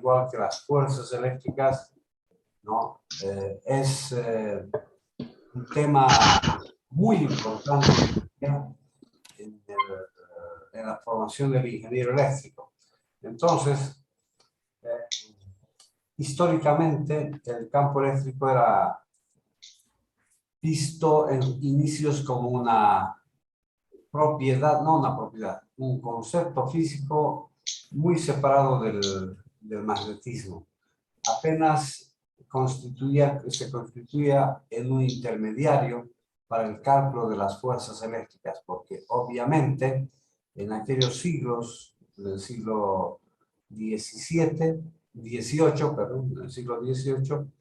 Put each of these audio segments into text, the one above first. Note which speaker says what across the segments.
Speaker 1: igual que las fuerzas eléctricas, ¿no? Es un tema muy importante en la formación del ingeniero eléctrico. Entonces, históricamente el campo eléctrico era visto en inicios como una propiedad, no una propiedad, un concepto físico muy separado del magnetismo. Apenas se constituía en un intermediario para el cálculo de las fuerzas eléctricas, porque obviamente en aquellos siglos, del siglo XVIII, perdón, en el siglo XVIII,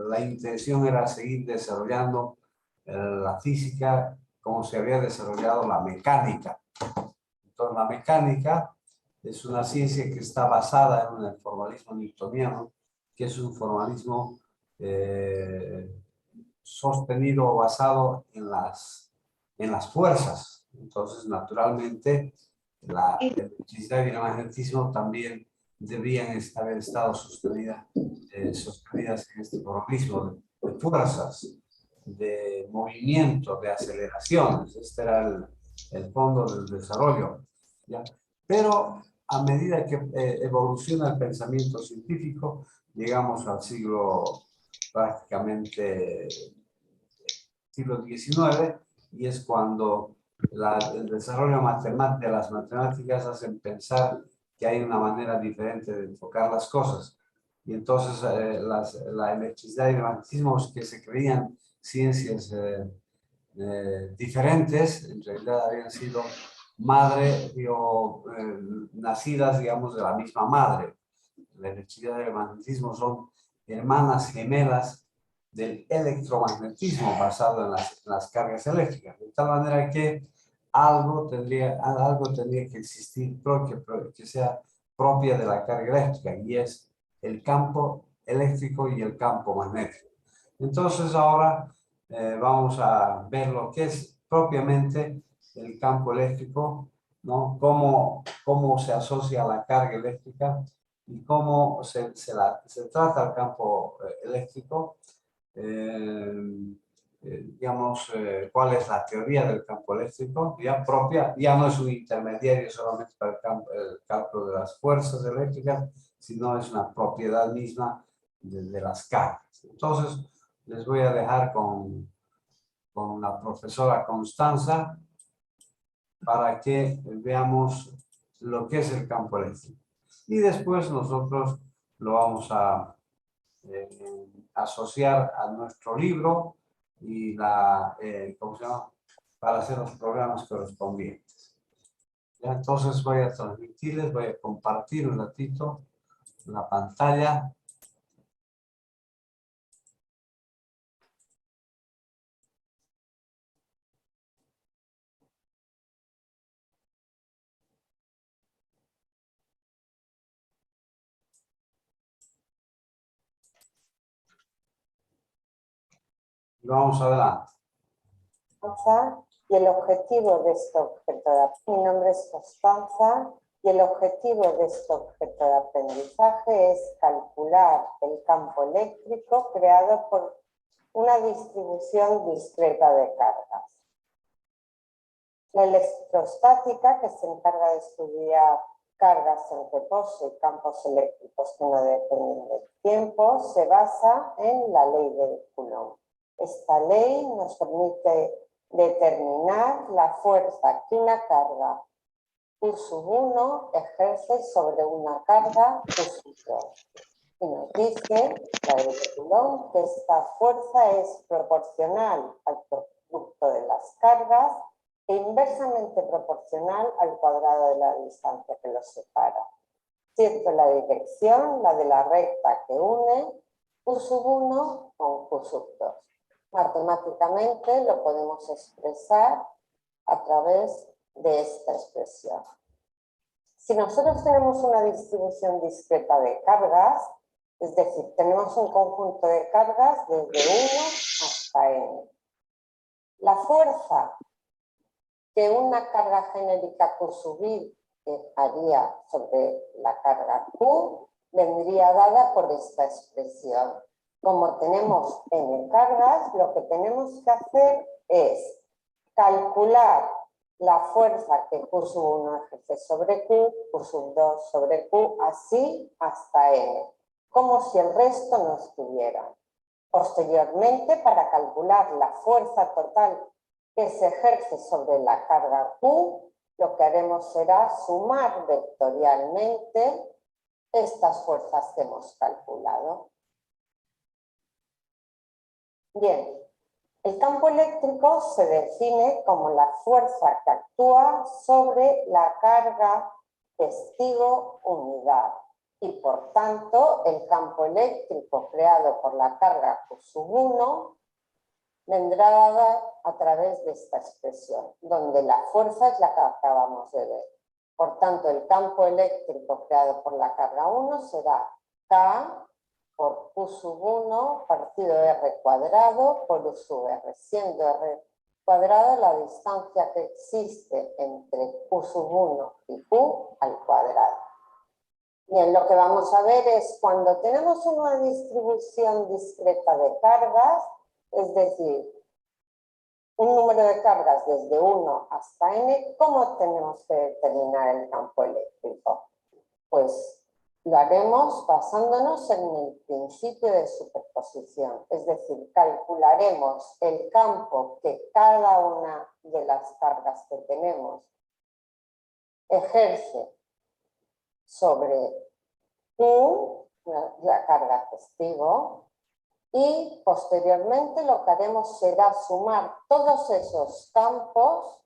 Speaker 1: la intención era seguir desarrollando la física como se había desarrollado la mecánica. Entonces, la mecánica es una ciencia que está basada en el formalismo newtoniano, que es un formalismo sostenido o basado en las fuerzas. Entonces, naturalmente, la electricidad y el magnetismo también debían haber estado sostenidas en este formalismo de fuerzas, de movimiento, de aceleraciones. Este era el fondo del desarrollo, ¿ya? Pero a medida que evoluciona el pensamiento científico, llegamos al siglo prácticamente siglo XIX, y es cuando el desarrollo de las matemáticas hacen pensar que hay una manera diferente de enfocar las cosas. Y entonces la electricidad y el magnetismo, que se creían ciencias diferentes, en realidad habían sido nacidas, digamos, de la misma madre. La electricidad y el magnetismo son hermanas gemelas del electromagnetismo basado en las cargas eléctricas, de tal manera que algo tendría que existir que sea propia de la carga eléctrica, y es el campo eléctrico y el campo magnético. Entonces ahora vamos a ver lo que es propiamente el campo eléctrico, ¿no? Cómo se asocia a la carga eléctrica y cómo se trata el campo eléctrico, cuál es la teoría del campo eléctrico, ya no es un intermediario solamente para el cálculo de las fuerzas eléctricas, sino es una propiedad misma de las cargas. Entonces, les voy a dejar con la profesora Constanza para que veamos lo que es el campo eléctrico. Y después nosotros lo vamos a asociar a nuestro libro y ¿cómo se llama? Para hacer los programas correspondientes. ¿Ya? Entonces voy a transmitirles, voy a compartir un ratito la pantalla. Vamos adelante.
Speaker 2: Y el objetivo de este objeto mi nombre es Constanza, y el objetivo de este objeto de aprendizaje es calcular el campo eléctrico creado por una distribución discreta de cargas. La electrostática, que se encarga de estudiar cargas en reposo y campos eléctricos que no dependen del tiempo, se basa en la ley de Coulomb. Esta ley nos permite determinar la fuerza que una carga Q1 ejerce sobre una carga Q2. Y nos dice, la ley de Coulomb, que esta fuerza es proporcional al producto de las cargas e inversamente proporcional al cuadrado de la distancia que los separa. Siendo la dirección la de la recta que une Q1 con Q2. Matemáticamente lo podemos expresar a través de esta expresión. Si nosotros tenemos una distribución discreta de cargas, es decir, tenemos un conjunto de cargas desde 1 hasta n. La fuerza que una carga genérica Q haría sobre la carga Q vendría dada por esta expresión. Como tenemos n cargas, lo que tenemos que hacer es calcular la fuerza que Q1 ejerce sobre Q, Q2 sobre Q, así hasta n, como si el resto no estuviera. Posteriormente, para calcular la fuerza total que se ejerce sobre la carga Q, lo que haremos será sumar vectorialmente estas fuerzas que hemos calculado. Bien, el campo eléctrico se define como la fuerza que actúa sobre la carga testigo unidad y por tanto el campo eléctrico creado por la carga Q1 vendrá dada a través de esta expresión, donde la fuerza es la que acabamos de ver. Por tanto, el campo eléctrico creado por la carga 1 será K por Q1 partido R cuadrado por U sub R, siendo R cuadrado la distancia que existe entre Q1 y Q al cuadrado. Bien, lo que vamos a ver es cuando tenemos una distribución discreta de cargas, es decir, un número de cargas desde 1 hasta n, ¿cómo tenemos que determinar el campo eléctrico? Pues lo haremos basándonos en el principio de superposición, es decir, calcularemos el campo que cada una de las cargas que tenemos ejerce sobre Q, la carga testigo, y posteriormente lo que haremos será sumar todos esos campos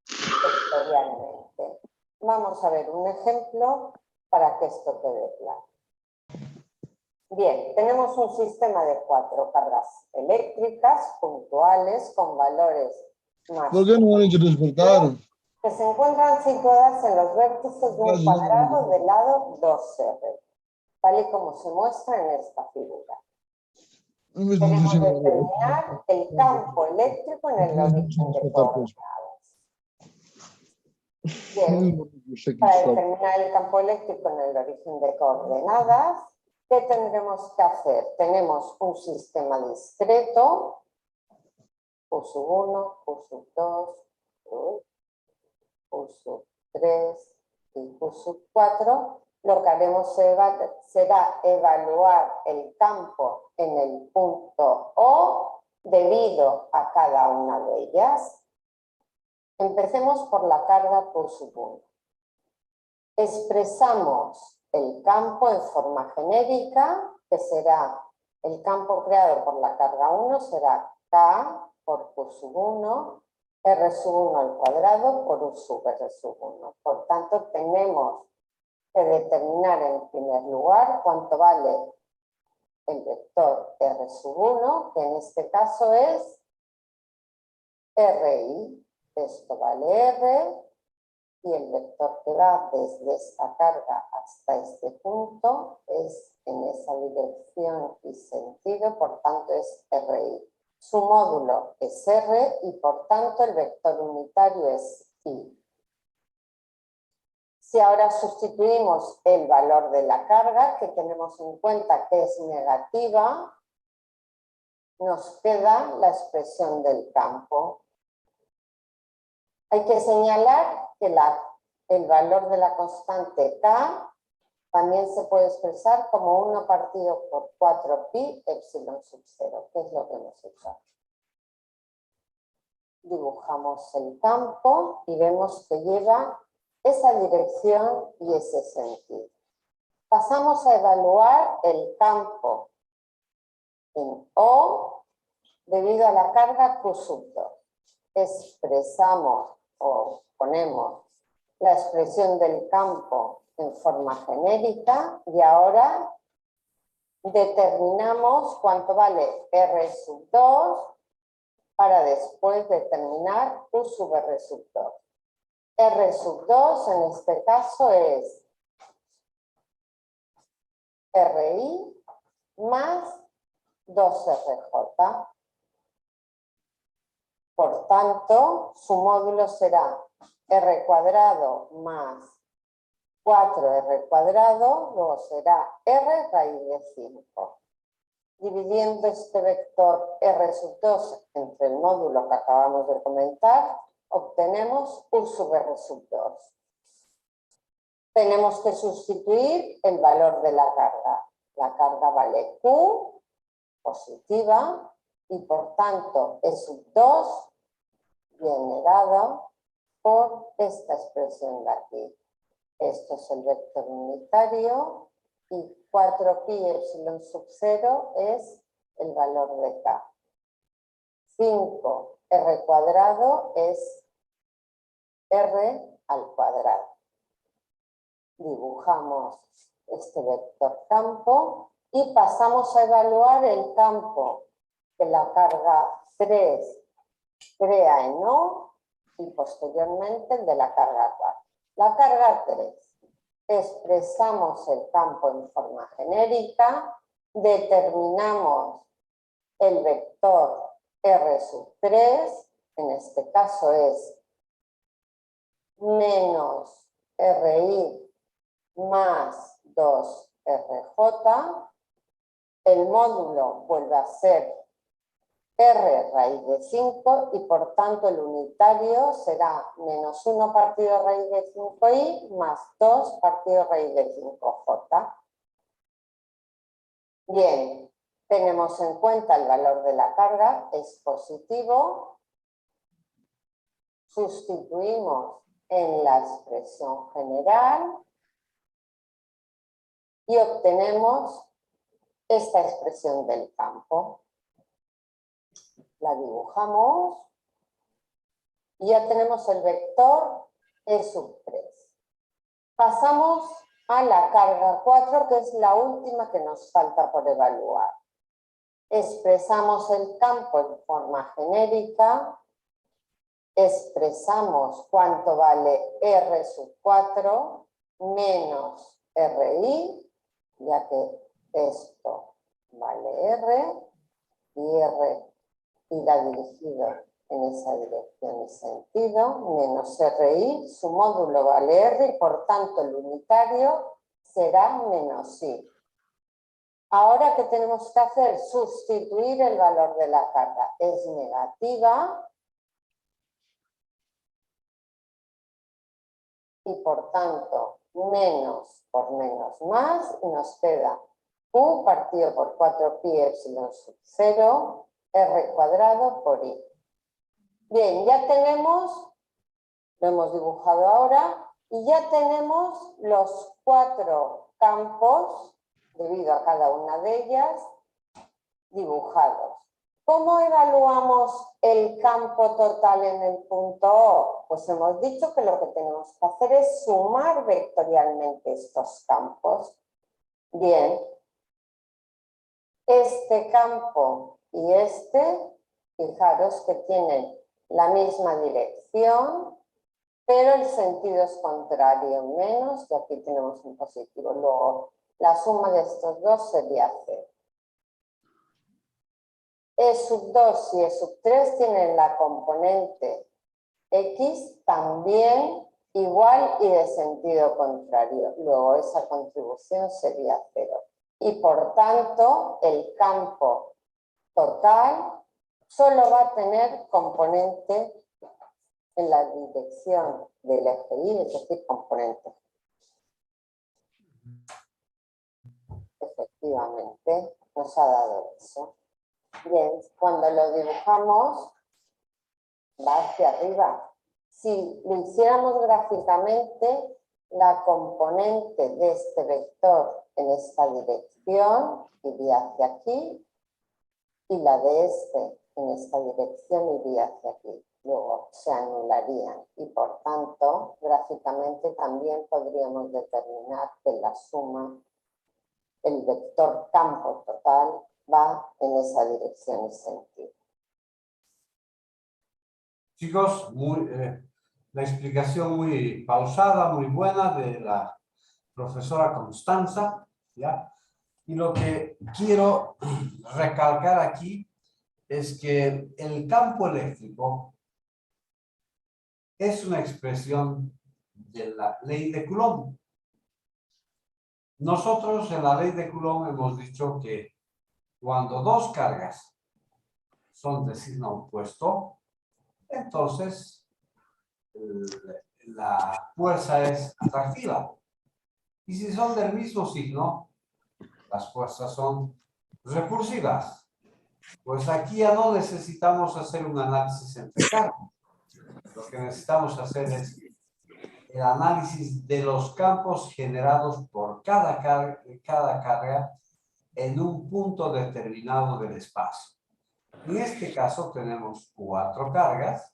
Speaker 2: vectorialmente. Vamos a ver un ejemplo para que esto quede claro. Bien, tenemos un sistema de 4 cargas eléctricas puntuales con valores más
Speaker 3: ¿Por qué no han hecho despertar?
Speaker 2: que se encuentran situadas en los vértices de un cuadrado del lado 2R, tal y como se muestra en esta figura. Queremos determinar el campo eléctrico en el origen de coordenadas. Bien, para determinar el campo eléctrico en el origen de coordenadas, ¿qué tendremos que hacer? Tenemos un sistema discreto, Q1, Q2, Q3 y Q4. Lo que haremos será evaluar el campo en el punto O debido a cada una de ellas. Empecemos por la carga Q1. Expresamos el campo en forma genérica, que será el campo creado por la carga 1, será K por Q1, R1 al cuadrado por U sub R1. Por tanto, tenemos que determinar en primer lugar cuánto vale el vector R1, que en este caso es RI. Esto vale R, y el vector que va desde esta carga hasta este punto es en esa dirección y sentido, por tanto es RI. Su módulo es R y por tanto el vector unitario es I. Si ahora sustituimos el valor de la carga, que tenemos en cuenta que es negativa, nos queda la expresión del campo. Hay que señalar que el valor de la constante K también se puede expresar como 1 partido por 4pi epsilon sub 0, que es lo que hemos hecho. Dibujamos el campo y vemos que lleva esa dirección y ese sentido. Pasamos a evaluar el campo en O debido a la carga Q sub 2. Expresamos o ponemos la expresión del campo en forma genérica y ahora determinamos cuánto vale R sub 2 para después determinar Q sub R sub 2. R sub 2 en este caso es RI más 2RJ. Por tanto, su módulo será R cuadrado más 4r cuadrado, luego será r raíz de 5. Dividiendo este vector r sub 2 entre el módulo que acabamos de comentar, obtenemos u sub r sub 2. Tenemos que sustituir el valor de la carga. La carga vale Q, positiva, y por tanto E sub 2 viene dado por esta expresión de aquí. Esto es el vector unitario y 4pi epsilon sub 0 es el valor de K. 5r cuadrado es r al cuadrado. Dibujamos este vector campo y pasamos a evaluar el campo que la carga 3 crea en O y posteriormente el de la carga 4. La carga 3. Expresamos el campo en forma genérica, determinamos el vector R sub 3, en este caso es menos RI más 2RJ, el módulo vuelve a ser R raíz de 5 y por tanto el unitario será menos 1 partido raíz de 5i más 2 partido raíz de 5j. Bien, tenemos en cuenta el valor de la carga, es positivo. Sustituimos en la expresión general y obtenemos esta expresión del campo. La dibujamos y ya tenemos el vector E sub 3. Pasamos a la carga 4, que es la última que nos falta por evaluar. Expresamos el campo en forma genérica, expresamos cuánto vale R sub 4 menos RI, ya que esto vale R, y R irá dirigido en esa dirección y sentido, menos RI, su módulo vale R y por tanto el unitario será menos I. Ahora, ¿qué tenemos que hacer? Sustituir el valor de la carga. Es negativa y por tanto menos por menos más y nos queda Q partido por 4pi epsilon sub 0 R cuadrado por I. Bien, ya tenemos, lo hemos dibujado ahora, y ya tenemos los 4 campos, debido a cada una de ellas, dibujados. ¿Cómo evaluamos el campo total en el punto O? Pues hemos dicho que lo que tenemos que hacer es sumar vectorialmente estos campos. Bien, este campo y este, fijaros que tienen la misma dirección, pero el sentido es contrario, menos, y aquí tenemos un positivo. Luego, la suma de estos dos sería 0. E sub 2 y E sub 3 tienen la componente X también igual y de sentido contrario. Luego, esa contribución sería 0. Y por tanto, el campo total solo va a tener componente en la dirección del eje Y, es decir, componente. Efectivamente, nos ha dado eso. Bien, cuando lo dibujamos, va hacia arriba. Si lo hiciéramos gráficamente, la componente de este vector en esta dirección iría hacia aquí y la de este en esta dirección iría hacia aquí. Luego se anularían y por tanto gráficamente también podríamos determinar que la suma, el vector campo total va en esa dirección y sentido.
Speaker 1: Chicos, la explicación muy pausada, muy buena de la profesora Constanza, ¿ya? Y lo que quiero recalcar aquí es que el campo eléctrico es una expresión de la ley de Coulomb. Nosotros en la ley de Coulomb hemos dicho que cuando dos cargas son de signo opuesto, entonces la fuerza es atractiva. Y si son del mismo signo, las fuerzas son repulsivas. Pues aquí ya no necesitamos hacer un análisis entre cargas. Lo que necesitamos hacer es el análisis de los campos generados por cada carga en un punto determinado del espacio. En este caso tenemos 4 cargas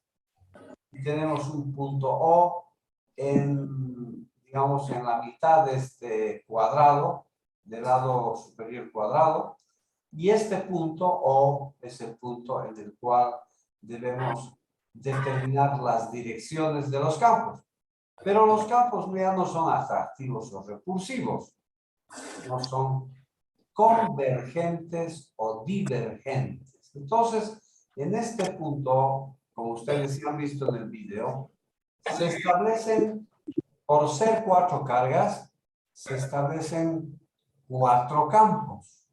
Speaker 1: y tenemos un punto O digamos, en la mitad de este cuadrado, del lado superior cuadrado, y este punto O es el punto en el cual debemos determinar las direcciones de los campos. Pero los campos ya no son atractivos o repulsivos, no son convergentes o divergentes. Entonces, en este punto, como ustedes ya han visto en el video, se establecen, por ser 4 cargas, se establecen 4 campos.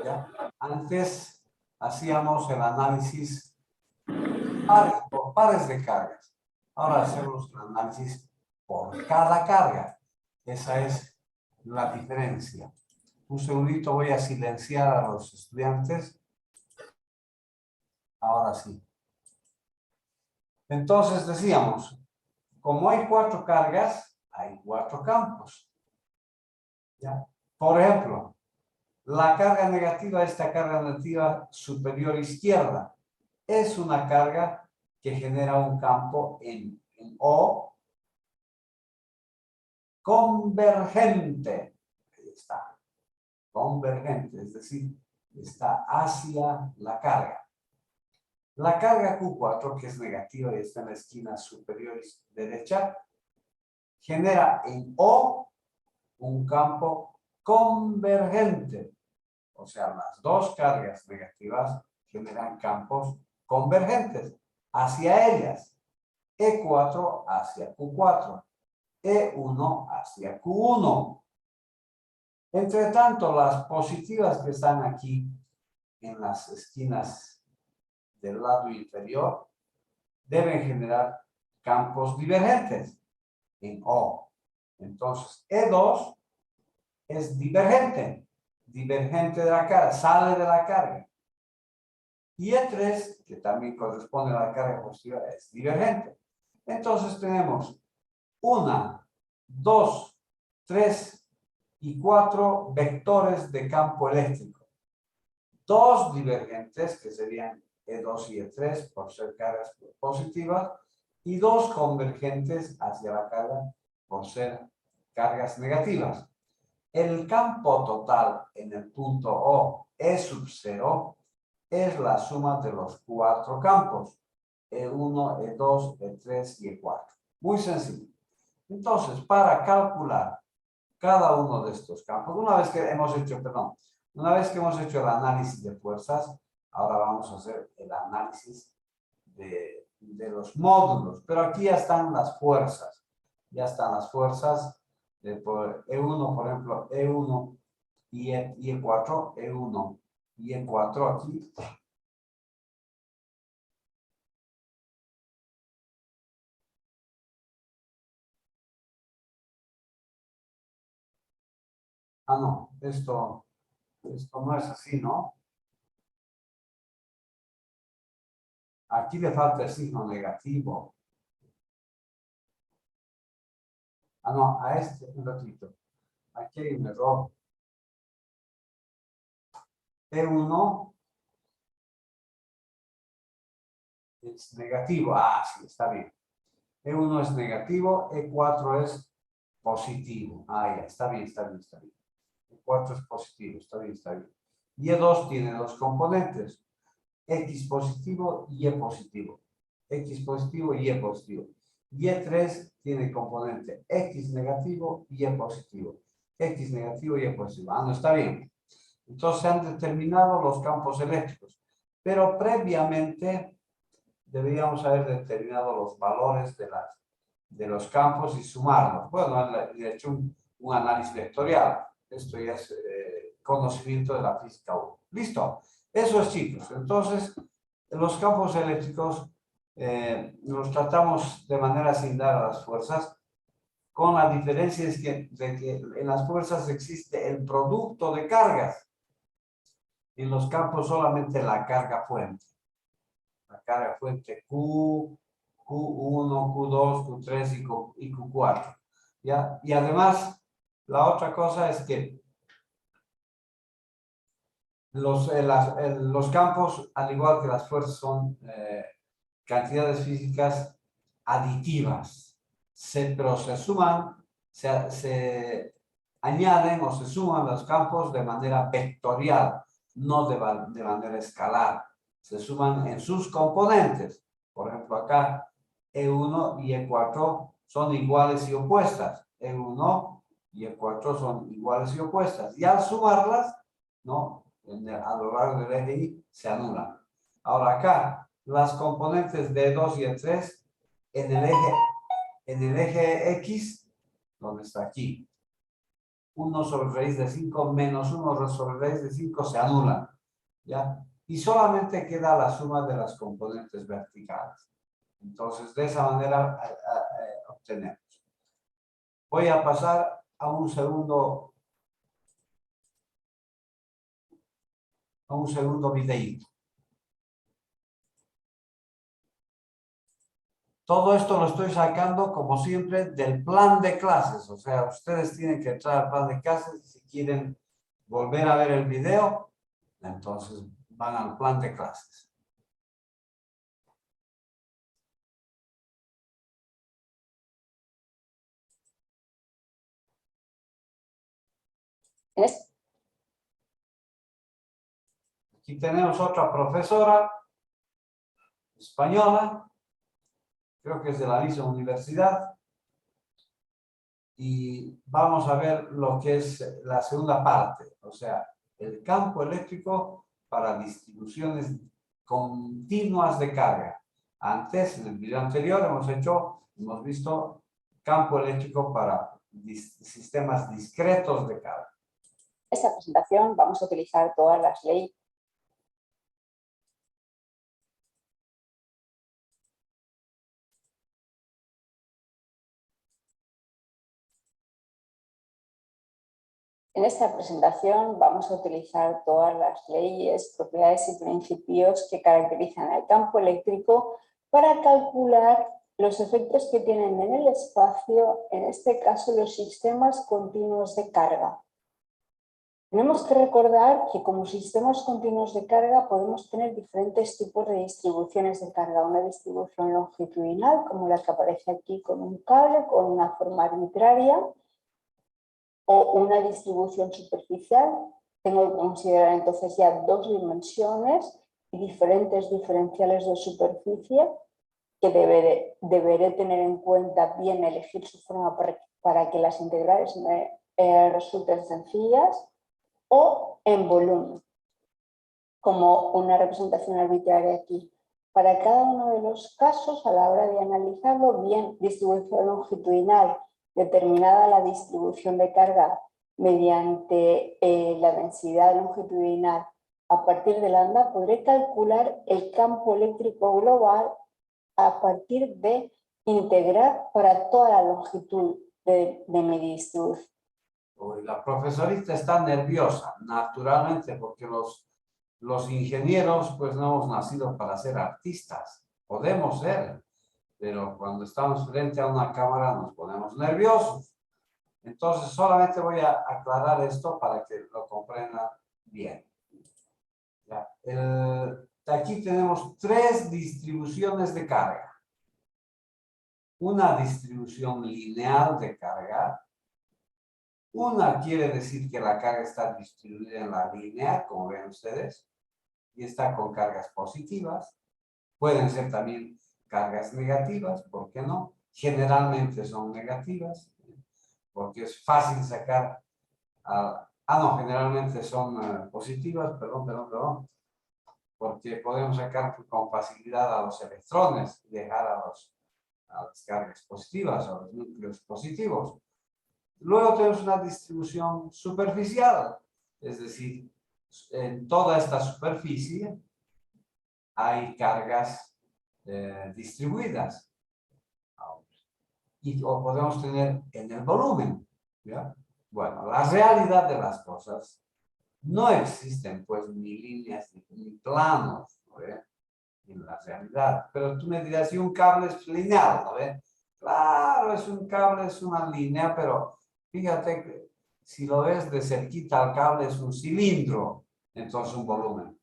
Speaker 1: ¿Ya? Antes hacíamos el análisis por pares de cargas. Ahora hacemos el análisis por cada carga. Esa es la diferencia. Un segundito, voy a silenciar a los estudiantes. Ahora sí. Entonces decíamos, como hay 4 cargas, hay 4 campos. ¿Ya? Por ejemplo, la carga negativa, esta carga negativa superior izquierda, es una carga que genera un campo en O convergente. Ahí está. Convergente, es decir, está hacia la carga. La carga Q4, que es negativa y está en la esquina superior derecha, genera en O un campo convergente. O sea, las dos cargas negativas generan campos convergentes hacia ellas. E4 hacia Q4. E1 hacia Q1. Entre tanto, las positivas que están aquí en las esquinas del lado inferior deben generar campos divergentes en O. Entonces, E2 es divergente de la carga, sale de la carga. Y E3, que también corresponde a la carga positiva, es divergente. Entonces tenemos 1, 2, 3 y 4 vectores de campo eléctrico. 2 divergentes, que serían E2 y E3 por ser cargas positivas, y 2 convergentes hacia la carga por ser cargas negativas. El campo total en el punto O, E sub 0, es la suma de los 4 campos, E1, E2, E3 y E4. Muy sencillo. Entonces, para calcular cada uno de estos campos, una vez que hemos hecho el análisis de fuerzas, ahora vamos a hacer el análisis de los módulos. Pero aquí ya están las fuerzas. Ya están las fuerzas de E1, por ejemplo, E1 y E4, E1 y E4 aquí. Ah, no, esto no es así, ¿no? Aquí le falta el signo negativo. Ah, no, a este, un ratito. Aquí hay un error. E1 es negativo. Ah, sí, está bien. E1 es negativo, E4 es positivo. Ah, ya, está bien, está bien, está bien. E4 es positivo, está bien, está bien. Y E2 tiene dos componentes. X positivo y E positivo. X positivo y E positivo. Y E3 tiene componente X negativo y E positivo. X negativo y E positivo. Ah, no, está bien. Entonces se han determinado los campos eléctricos. Pero previamente deberíamos haber determinado los valores de los campos y sumarlos. Bueno, he hecho un análisis vectorial. esto ya es conocimiento de la física 1. Listo. Eso es, chicos. Entonces, los campos eléctricos los tratamos de manera similar a las fuerzas, con la diferencia es de que en las fuerzas existe el producto de cargas. En los campos solamente la carga fuente. La carga fuente Q, Q1, Q2, Q3 y Q4. ¿Ya? Y además, la otra cosa es que los campos, al igual que las fuerzas, son cantidades físicas aditivas. Pero se suman, se añaden o se suman los campos de manera vectorial, no de manera escalar. Se suman en sus componentes. Por ejemplo, acá E1 y E4 son iguales y opuestas. E1 y E4 son iguales y opuestas. Y al sumarlas, ¿no? A lo largo del eje Y se anulan. Ahora acá, las componentes de 2 y E3 en el eje X, donde está aquí, 1 sobre raíz de 5 menos 1 sobre raíz de 5 se anulan, ¿ya? Y solamente queda la suma de las componentes verticales. Entonces, de esa manera obtenemos. Voy a pasar a un segundo videíto. Todo esto lo estoy sacando, como siempre, del plan de clases. O sea, ustedes tienen que entrar al plan de clases. Si quieren volver a ver el video, entonces van al plan de clases. Aquí tenemos otra profesora española, creo que es de la misma universidad, y vamos a ver lo que es la segunda parte, o sea, el campo eléctrico para distribuciones continuas de carga. Antes, en el video anterior, hemos visto campo eléctrico para sistemas discretos de carga.
Speaker 3: En esta presentación vamos a utilizar todas las leyes. En esta presentación vamos a utilizar todas las leyes, propiedades y principios que caracterizan al campo eléctrico para calcular los efectos que tienen en el espacio, en este caso los sistemas continuos de carga. Tenemos que recordar que como sistemas continuos de carga podemos tener diferentes tipos de distribuciones de carga. Una distribución longitudinal, como la que aparece aquí con un cable, con una forma arbitraria, o una distribución superficial. Tengo que considerar entonces ya dos dimensiones y diferentes diferenciales de superficie que deberé tener en cuenta, bien elegir su forma para que las integrales me resulten sencillas, o en volumen, como una representación arbitraria aquí. Para cada uno de los casos, a la hora de analizarlo, bien distribución longitudinal, determinada la distribución de carga mediante la densidad longitudinal a partir de lambda, podré calcular el campo eléctrico global a partir de integrar para toda la longitud de mi distribución.
Speaker 1: La profesorita está nerviosa, naturalmente, porque los ingenieros pues no hemos nacido para ser artistas. Podemos ser, pero cuando estamos frente a una cámara nos ponemos nerviosos. Entonces solamente voy a aclarar esto para que lo comprendan bien. Ya. Aquí tenemos tres distribuciones de carga. Una distribución lineal de carga. Una quiere decir que la carga está distribuida en la línea, como ven ustedes, y está con cargas positivas. Pueden ser también cargas negativas, ¿por qué no? Generalmente son negativas, porque es fácil sacar... no, generalmente son positivas, perdón, porque podemos sacar con facilidad a los electrones y dejar a las cargas positivas, a los núcleos positivos. Luego tenemos una distribución superficial, es decir, en toda esta superficie hay cargas distribuidas. Y o podemos tener en el volumen, ¿ya? Bueno, la realidad de las cosas, no existen pues ni líneas ni planos, ¿no ve? En la realidad. Pero tú me dirás, si un cable es lineal, ¿no ve? Claro, es un cable, es una línea, pero fíjate que si lo ves de cerquita al cable es un cilindro, entonces un volumen.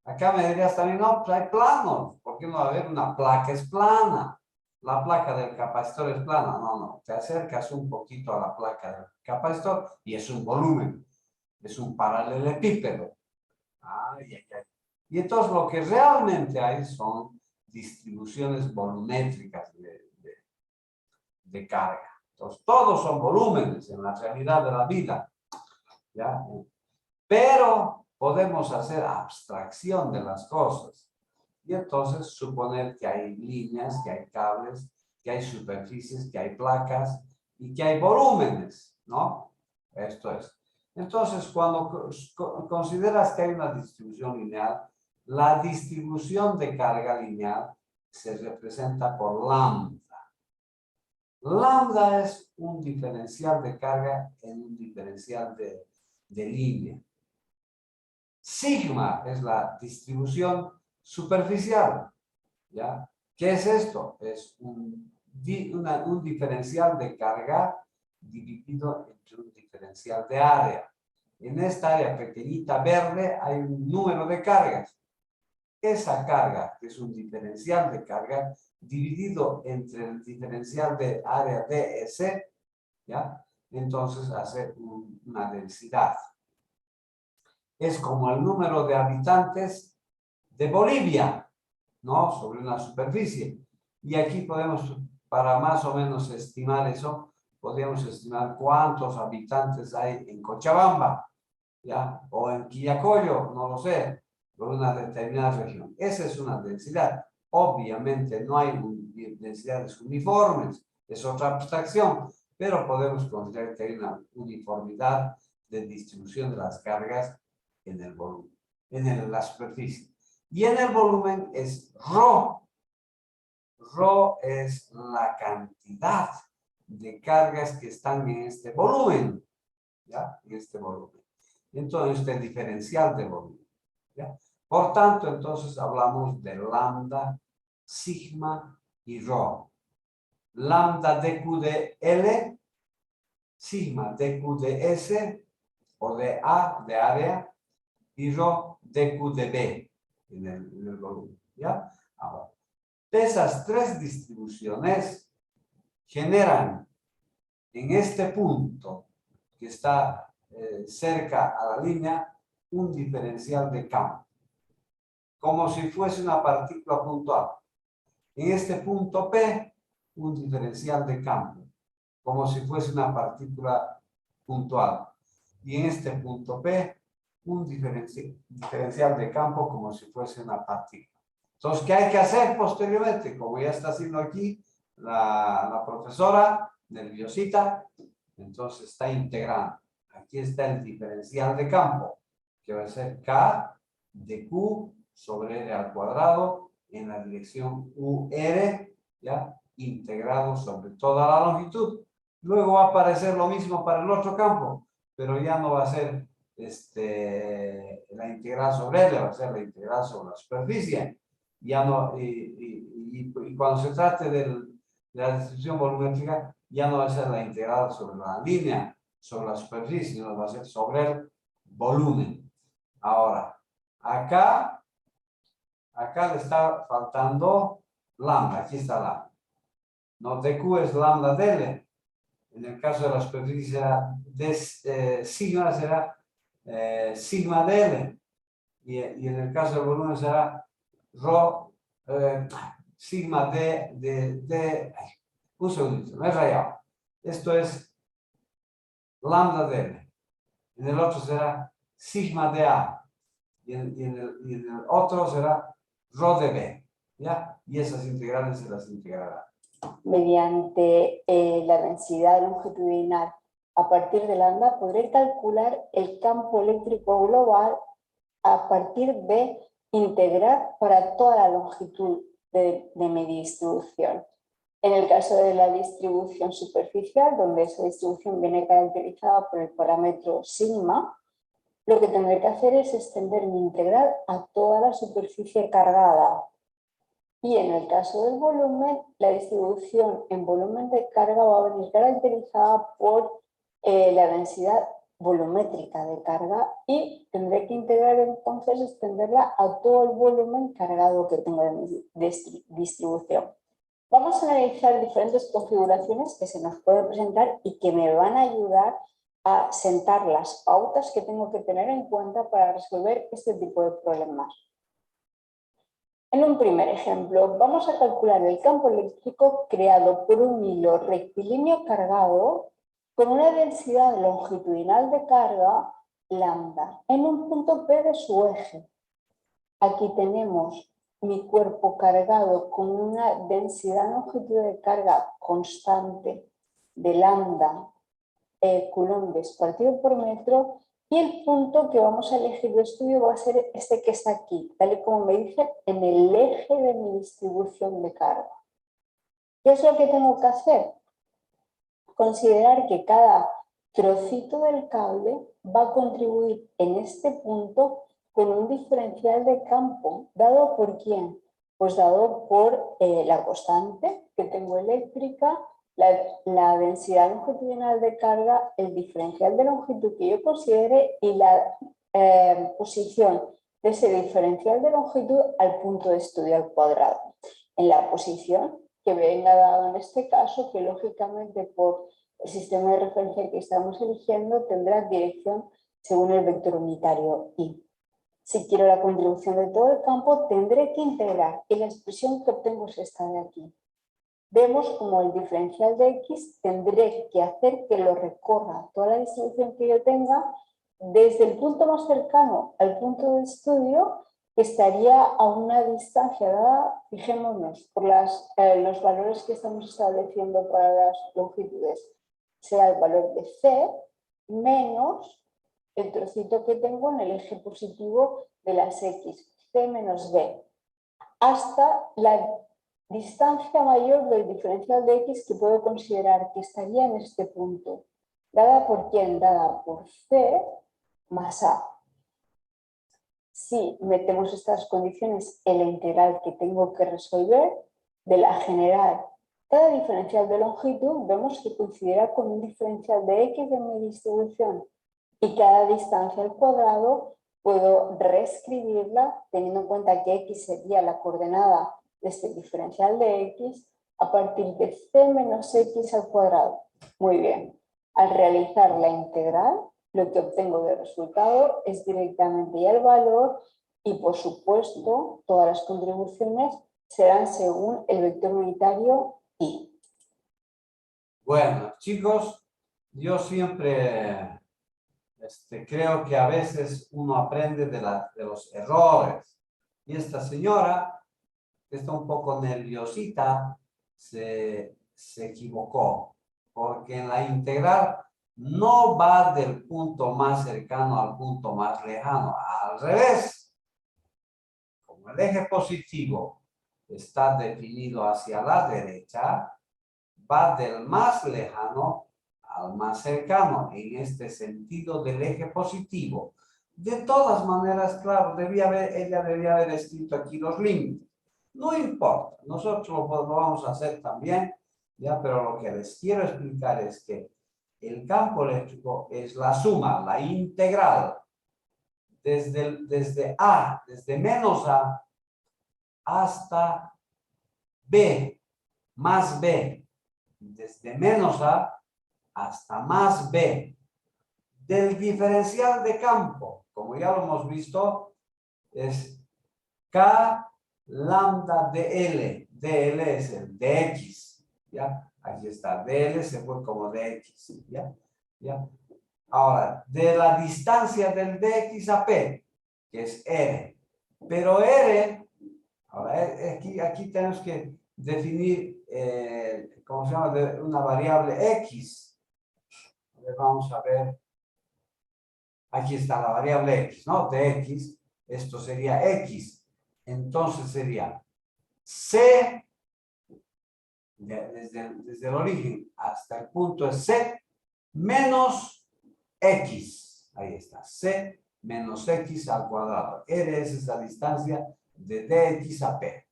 Speaker 1: Acá me dirías también, no, pues hay planos, ¿por qué no va a haber una placa es plana? La placa del capacitor es plana, no, te acercas un poquito a la placa del capacitor y es un volumen, es un paralelepípedo. Ay, ay, ay. Y entonces lo que realmente hay son distribuciones volumétricas de carga. Entonces todos son volúmenes en la realidad de la vida, ¿ya? Pero podemos hacer abstracción de las cosas. Y entonces suponer que hay líneas, que hay cables, que hay superficies, que hay placas y que hay volúmenes, ¿no? Esto es. Entonces, cuando consideras que hay una distribución lineal, la distribución de carga lineal se representa por lambda. Lambda es un diferencial de carga en un diferencial de línea. Sigma es la distribución superficial, ¿ya? ¿Qué es esto? Es un diferencial de carga dividido entre un diferencial de área. En esta área pequeñita verde hay un número de cargas. Esa carga, que es un diferencial de carga, dividido entre el diferencial de área ds, ¿ya? Entonces hace una densidad. Es como el número de habitantes de Bolivia, ¿no? Sobre una superficie. Y aquí podemos, para más o menos estimar eso, podríamos estimar cuántos habitantes hay en Cochabamba, ¿ya? O en Quillacollo, no lo sé, por una determinada región. Esa es una densidad. Obviamente no hay densidades uniformes, es otra abstracción, pero podemos considerar que hay una uniformidad de distribución de las cargas en el volumen, en la superficie. Y en el volumen es ρ. Ρ es la cantidad de cargas que están en este volumen, ¿ya? En este volumen. Entonces, este diferencial de volumen, ¿ya? Por tanto, entonces hablamos de lambda, sigma y ρ. Lambda dq de L, sigma dq de S o de A, de área, y ρ dq de B en el volumen, ¿ya? Ahora, esas tres distribuciones generan en este punto que está cerca a la línea un diferencial de campo, como si fuese una partícula puntual. En este punto P, un diferencial de campo, como si fuese una partícula puntual. Y en este punto P, un diferencial de campo como si fuese una partícula. Entonces, ¿qué hay que hacer posteriormente? Como ya está haciendo aquí la profesora nerviosita, entonces está integrando. Aquí está el diferencial de campo, que va a ser K de Q sobre R al cuadrado en la dirección UR, ¿ya? Integrado sobre toda la longitud. Luego va a aparecer lo mismo para el otro campo, pero ya no va a ser la integral sobre L, va a ser la integral sobre la superficie. Ya no, y cuando se trate de la distribución volumétrica, ya no va a ser la integral sobre la línea, sobre la superficie, sino va a ser sobre el volumen. Ahora, acá le está faltando lambda, aquí está lambda. No, dq es lambda dl. En el caso de la superficie será sigma, será sigma dl. Y en el caso del volumen será rho sigma de un segundito, me he rayado. Esto es lambda dl. En el otro será sigma de A. Y en el otro será rho de B. ¿Ya? Y esas integrales se las integrará.
Speaker 3: Mediante la densidad longitudinal A partir de lambda podré calcular el campo eléctrico global a partir de integrar para toda la longitud de mi distribución. En el caso de la distribución superficial, donde esa distribución viene caracterizada por el parámetro sigma, lo que tendré que hacer es extender mi integral a toda la superficie cargada. Y en el caso del volumen, la distribución en volumen de carga va a venir caracterizada por la densidad volumétrica de carga y tendré que integrar entonces, extenderla a todo el volumen cargado que tengo de mi distribución. Vamos a analizar diferentes configuraciones que se nos pueden presentar y que me van a ayudar a sentar las pautas que tengo que tener en cuenta para resolver este tipo de problemas. En un primer ejemplo, vamos a calcular el campo eléctrico creado por un hilo rectilíneo cargado con una densidad longitudinal de carga lambda en un punto P de su eje. Aquí tenemos mi cuerpo cargado con una densidad longitud de carga constante de lambda coulombes partido por metro, y el punto que vamos a elegir de estudio va a ser este que está aquí, tal y como me dice, en el eje de mi distribución de carga. ¿Qué es lo que tengo que hacer? Considerar que cada trocito del cable va a contribuir en este punto con un diferencial de campo, ¿dado por quién? Pues dado por la constante que tengo eléctrica, la densidad longitudinal de carga, el diferencial de longitud que yo considere y la posición de ese diferencial de longitud al punto de estudio al cuadrado. En la posición que venga dado en este caso, que lógicamente por el sistema de referencia que estamos eligiendo tendrá dirección según el vector unitario y. Si quiero la contribución de todo el campo, tendré que integrar y la expresión que obtengo es esta de aquí. Vemos como el diferencial de X tendré que hacer que lo recorra toda la distribución que yo tenga desde el punto más cercano al punto de estudio, que estaría a una distancia dada, fijémonos, por los valores que estamos estableciendo para las longitudes. Será el valor de C menos el trocito que tengo en el eje positivo de las X, C menos B, hasta la distancia mayor del diferencial de X que puedo considerar que estaría en este punto. ¿Dada por quién? Dada por C más A. Si metemos estas condiciones en la integral que tengo que resolver, de la general, cada diferencial de longitud vemos que coincidirá con un diferencial de X de mi distribución y cada distancia al cuadrado puedo reescribirla teniendo en cuenta que X sería la coordenada de este diferencial de X a partir de C menos X al cuadrado. Muy bien. Al realizar la integral, lo que obtengo de resultado es directamente ya el valor y, por supuesto, todas las contribuciones serán según el vector unitario Y.
Speaker 1: Bueno, chicos, yo siempre creo que a veces uno aprende de los errores. Y esta señora, que está un poco nerviosita, se equivocó. Porque en la integral no va del punto más cercano al punto más lejano. Al revés. Como el eje positivo está definido hacia la derecha, va del más lejano al más cercano, en este sentido del eje positivo. De todas maneras, claro, ella debía haber escrito aquí los límites. No importa, nosotros lo vamos a hacer también, ya, pero lo que les quiero explicar es que el campo eléctrico es la suma, la integral, desde A, desde menos A, hasta B, más B, desde menos A hasta más B, del diferencial de campo, como ya lo hemos visto, es K lambda dL, dL es el dx, ¿ya? Aquí está, dL se fue como dx, ¿ya? ¿Ya? Ahora, de la distancia del dx a P, que es R, pero R, ahora aquí tenemos que definir, ¿cómo se llama? Una variable X. Entonces vamos a ver, aquí está la variable x, ¿no? De x, esto sería x. Entonces sería c, desde el origen hasta el punto es c menos x. Ahí está, c menos x al cuadrado. R es esa distancia de dx a p.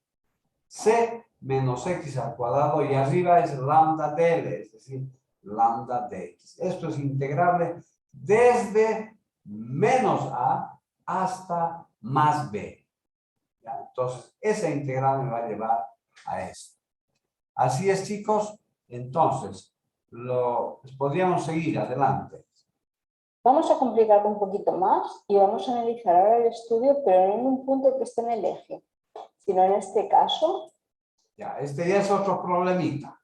Speaker 1: C menos x al cuadrado y arriba es lambda de L, es decir, lambda de x. Esto es integrable desde menos a hasta más b. ¿Ya? Entonces, esa integral me va a llevar a esto. Así es, chicos. Entonces, podríamos seguir adelante.
Speaker 3: Vamos a complicarlo un poquito más y vamos a analizar ahora el estudio, pero no en un punto que esté en el eje, sino en este caso.
Speaker 1: Ya, este ya es otro problemita.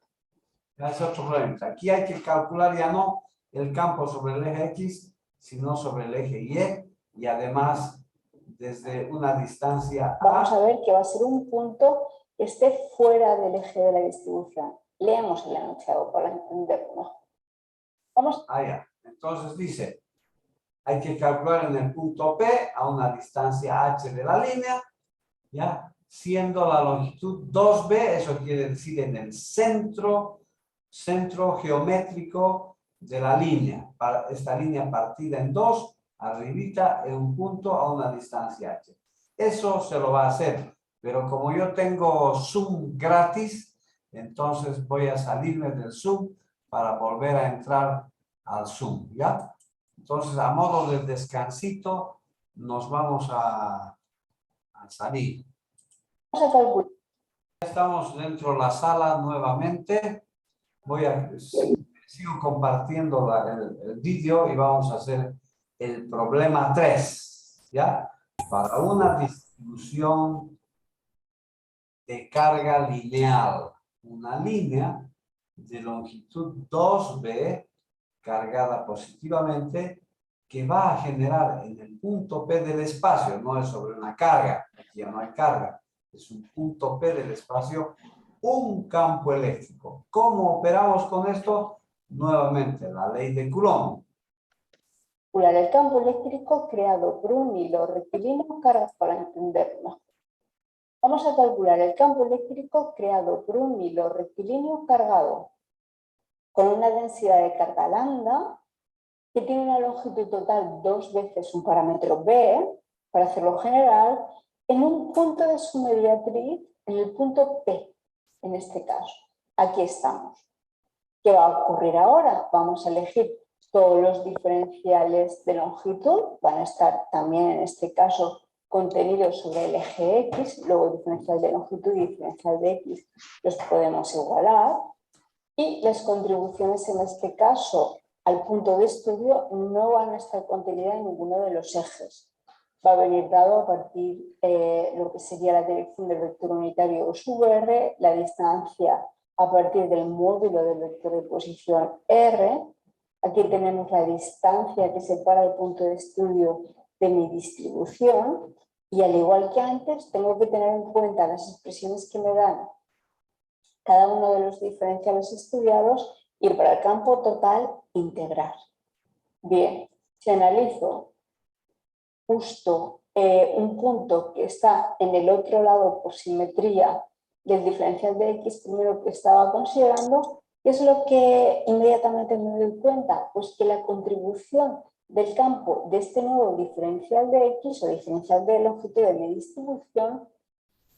Speaker 1: Ya es otro problemita. Aquí hay que calcular ya no el campo sobre el eje X, sino sobre el eje Y, y además desde una distancia A.
Speaker 3: Vamos a ver que va a ser un punto que esté fuera del eje de la distribución. Leemos el enunciado para entenderlo. Vamos.
Speaker 1: Ya. Entonces dice, hay que calcular en el punto P a una distancia H de la línea, ¿ya? Siendo la longitud 2b, eso quiere decir en el centro geométrico de la línea. Esta línea partida en dos, arribita en un punto a una distancia h. Eso se lo va a hacer, pero como yo tengo Zoom gratis, entonces voy a salirme del Zoom para volver a entrar al Zoom, ¿ya? Entonces, a modo de descansito, nos vamos a salir. Estamos dentro de la sala nuevamente. Sigo compartiendo el vídeo y vamos a hacer el problema 3, ¿ya? Para una distribución de carga lineal. Una línea de longitud 2b cargada positivamente que va a generar en el punto P del espacio, no es sobre una carga, aquí ya no hay carga, es un punto P del espacio, un campo eléctrico. ¿Cómo operamos con esto? Nuevamente, la ley de Coulomb.
Speaker 3: Calcular el campo eléctrico creado por un hilo rectilíneo cargado para entenderlo. Vamos a calcular el campo eléctrico creado por un hilo rectilíneo cargado con una densidad de carga lambda que tiene una longitud total 2 veces un parámetro B, para hacerlo general, en un punto de su mediatriz, en el punto P, en este caso. Aquí estamos. ¿Qué va a ocurrir ahora? Vamos a elegir todos los diferenciales de longitud, van a estar también en este caso contenidos sobre el eje X, luego diferencial de longitud y diferencial de X los podemos igualar, y las contribuciones en este caso al punto de estudio no van a estar contenidas en ninguno de los ejes. Va a venir dado a partir de lo que sería la dirección del vector unitario sub R, la distancia a partir del módulo del vector de posición R. Aquí tenemos la distancia que separa el punto de estudio de mi distribución y al igual que antes tengo que tener en cuenta las expresiones que me dan cada uno de los diferenciales estudiados y para el campo total integral. Bien, si analizo justo un punto que está en el otro lado por simetría del diferencial de X primero que estaba considerando, ¿qué es lo que inmediatamente me doy cuenta? Pues que la contribución del campo de este nuevo diferencial de X o diferencial de longitud de mi distribución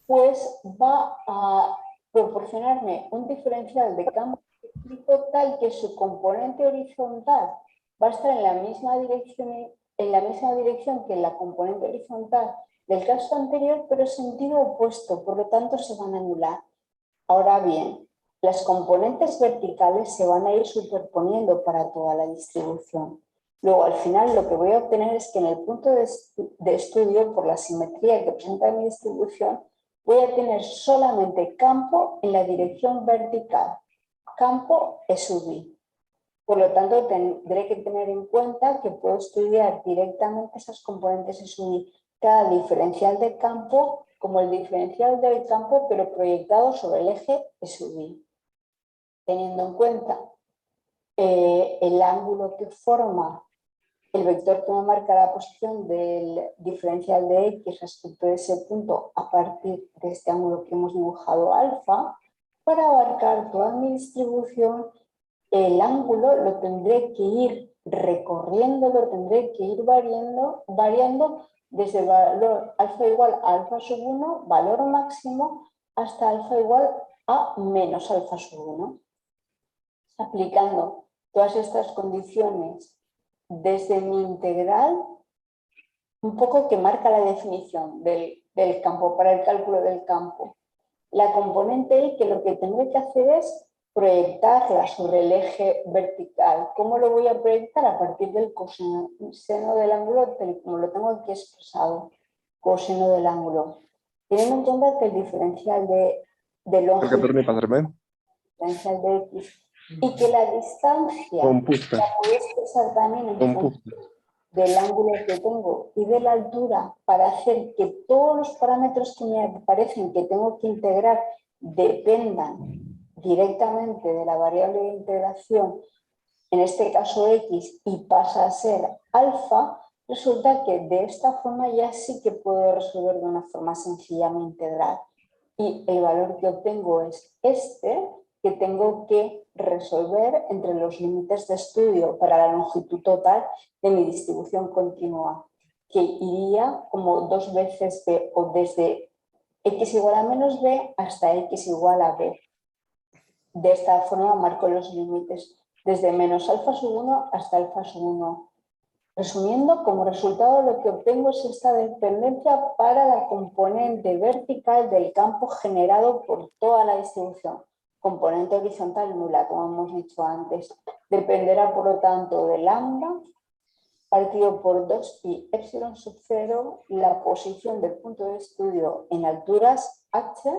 Speaker 3: pues va a proporcionarme un diferencial de campo eléctrico tal que su componente horizontal va a estar en la misma dirección que la componente horizontal del caso anterior, pero sentido opuesto, por lo tanto se van a anular. Ahora bien, las componentes verticales se van a ir superponiendo para toda la distribución. Luego, al final, lo que voy a obtener es que en el punto de estudio, por la simetría que presenta mi distribución, voy a tener solamente campo en la dirección vertical, campo SUV. Por lo tanto, tendré que tener en cuenta que puedo estudiar directamente esas componentes SUV, cada diferencial de campo como el diferencial del campo, pero proyectado sobre el eje SUV. Teniendo en cuenta el ángulo que forma el vector que me marca la posición del diferencial de x respecto de ese punto a partir de este ángulo que hemos dibujado alfa, para abarcar toda mi distribución, el ángulo lo tendré que ir recorriendo, lo tendré que ir variando desde el valor alfa igual a alfa sub 1, valor máximo, hasta alfa igual a menos alfa sub 1. Aplicando todas estas condiciones desde mi integral, un poco que marca la definición del campo, para el cálculo del campo. La componente y, que lo que tendré que hacer es proyectarla sobre el eje vertical. ¿Cómo lo voy a proyectar? A partir del coseno del ángulo, como lo tengo aquí expresado, coseno del ángulo. Teniendo en cuenta que el diferencial de longitud, diferencial de x, y que la distancia la puedo expresar también en función del ángulo que tengo y de la altura, para hacer que todos los parámetros que me parecen que tengo que integrar dependan directamente de la variable de integración, en este caso x, y pasa a ser alfa, resulta que de esta forma ya sí que puedo resolver de una forma sencilla mi integral. Y el valor que obtengo es este, que tengo que resolver entre los límites de estudio para la longitud total de mi distribución continua, que iría como 2 veces b, o desde x igual a menos b hasta x igual a b. De esta forma marco los límites desde menos alfa sub 1 hasta alfa sub 1. Resumiendo, como resultado lo que obtengo es esta dependencia para la componente vertical del campo generado por toda la distribución. Componente horizontal nula, como hemos dicho antes. Dependerá, por lo tanto, de lambda partido por 2pi epsilon sub 0, la posición del punto de estudio en alturas h,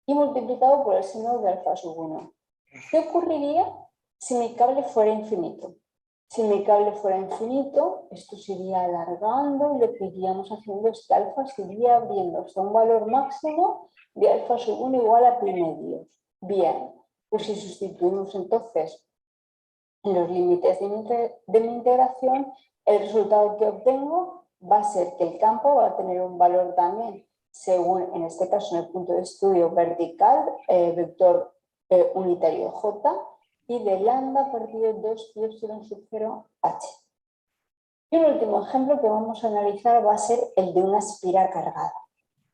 Speaker 3: y multiplicado por el seno de alfa sub 1. ¿Qué ocurriría si mi cable fuera infinito? Si mi cable fuera infinito, esto se iría alargando y lo que iríamos haciendo es que alfa se iría abriendo hasta un valor máximo de alfa sub 1 igual a pi medios. Bien, pues si sustituimos entonces los límites de mi integración, el resultado que obtengo va a ser que el campo va a tener un valor también, según en este caso en el punto de estudio vertical, vector unitario j, y de lambda partido 2 pi epsilon sub 0 h. Y un último ejemplo que vamos a analizar va a ser el de una espira cargada.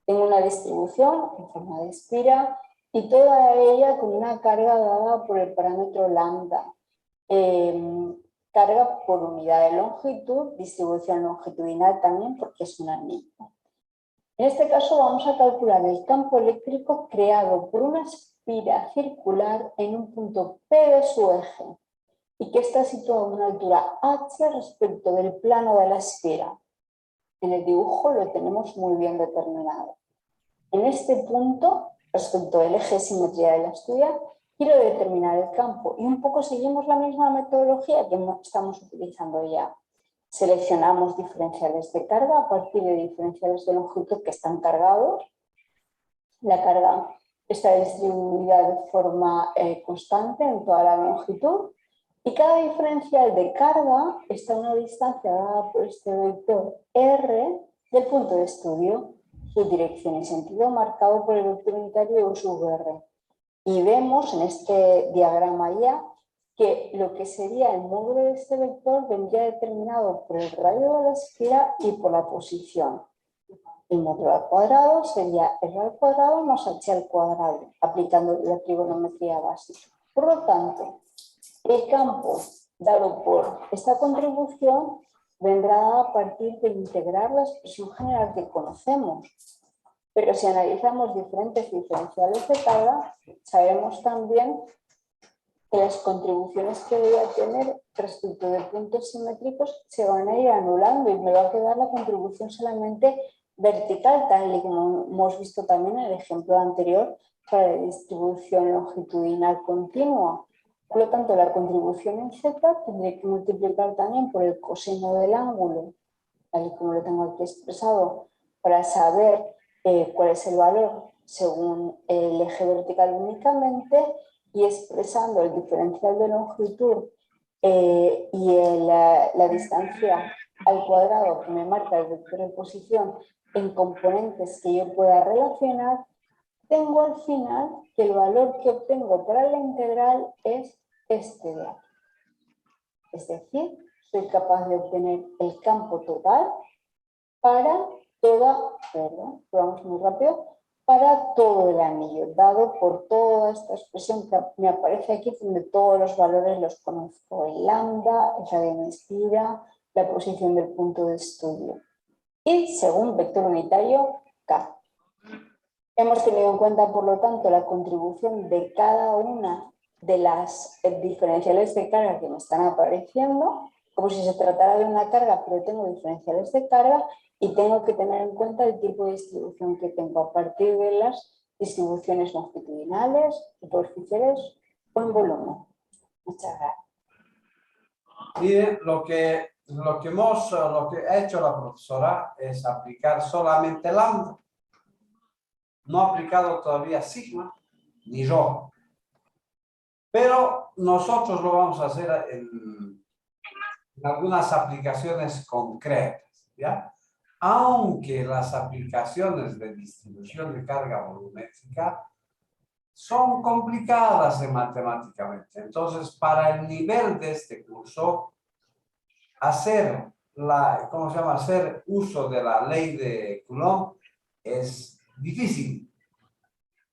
Speaker 3: Tengo una distribución en forma de espira y toda ella con una carga dada por el parámetro lambda. Carga por unidad de longitud, distribución longitudinal también porque es un anillo. En este caso vamos a calcular el campo eléctrico creado por una espira circular en un punto P de su eje y que está situado a una altura h respecto del plano de la esfera. En el dibujo lo tenemos muy bien determinado. En este punto, respecto del eje de simetría de la estudia, quiero determinar el campo y un poco seguimos la misma metodología que estamos utilizando ya. Seleccionamos diferenciales de carga a partir de diferenciales de longitud que están cargados. La carga está distribuida de forma constante en toda la longitud y cada diferencial de carga está a una distancia dada por este vector R del punto de estudio, su dirección y sentido marcado por el vector unitario U sub R. Y vemos en este diagrama ya que lo que sería el módulo de este vector vendría determinado por el radio de la esfera y por la posición. El módulo al cuadrado sería R al cuadrado más H al cuadrado, aplicando la trigonometría básica. Por lo tanto, el campo dado por esta contribución vendrá a partir de integrar la expresión general que conocemos. Pero si analizamos diferentes diferenciales de carga, sabemos también que las contribuciones que voy a tener respecto de puntos simétricos se van a ir anulando y me va a quedar la contribución solamente vertical, tal y como hemos visto también en el ejemplo anterior para la distribución longitudinal continua. Por lo tanto, la contribución en z tendré que multiplicar también por el coseno del ángulo, tal y como lo tengo aquí expresado, para saber cuál es el valor según el eje vertical únicamente, y expresando el diferencial de longitud la distancia al cuadrado que me marca el vector de posición en componentes que yo pueda relacionar, tengo al final que el valor que obtengo para la integral es este de aquí. Es decir, soy capaz de obtener el campo total para toda, perdón, vamos muy rápido, para todo el anillo, dado por toda esta expresión que me aparece aquí, donde todos los valores los conozco, el lambda, el radio de Mespira, la posición del punto de estudio. Y según vector unitario, K. Hemos tenido en cuenta, por lo tanto, la contribución de cada una de las diferenciales de carga que me están apareciendo, como si se tratara de una carga, pero tengo diferenciales de carga y tengo que tener en cuenta el tipo de distribución que tengo a partir de las distribuciones longitudinales, superficiales o en volumen. Muchas gracias.
Speaker 1: Y lo que ha hecho la profesora es aplicar solamente lambda. No ha aplicado todavía sigma ni rho. Pero nosotros lo vamos a hacer en algunas aplicaciones concretas, ¿ya? Aunque las aplicaciones de distribución de carga volumétrica son complicadas matemáticamente. Entonces, para el nivel de este curso, hacer hacer uso de la ley de Coulomb es difícil,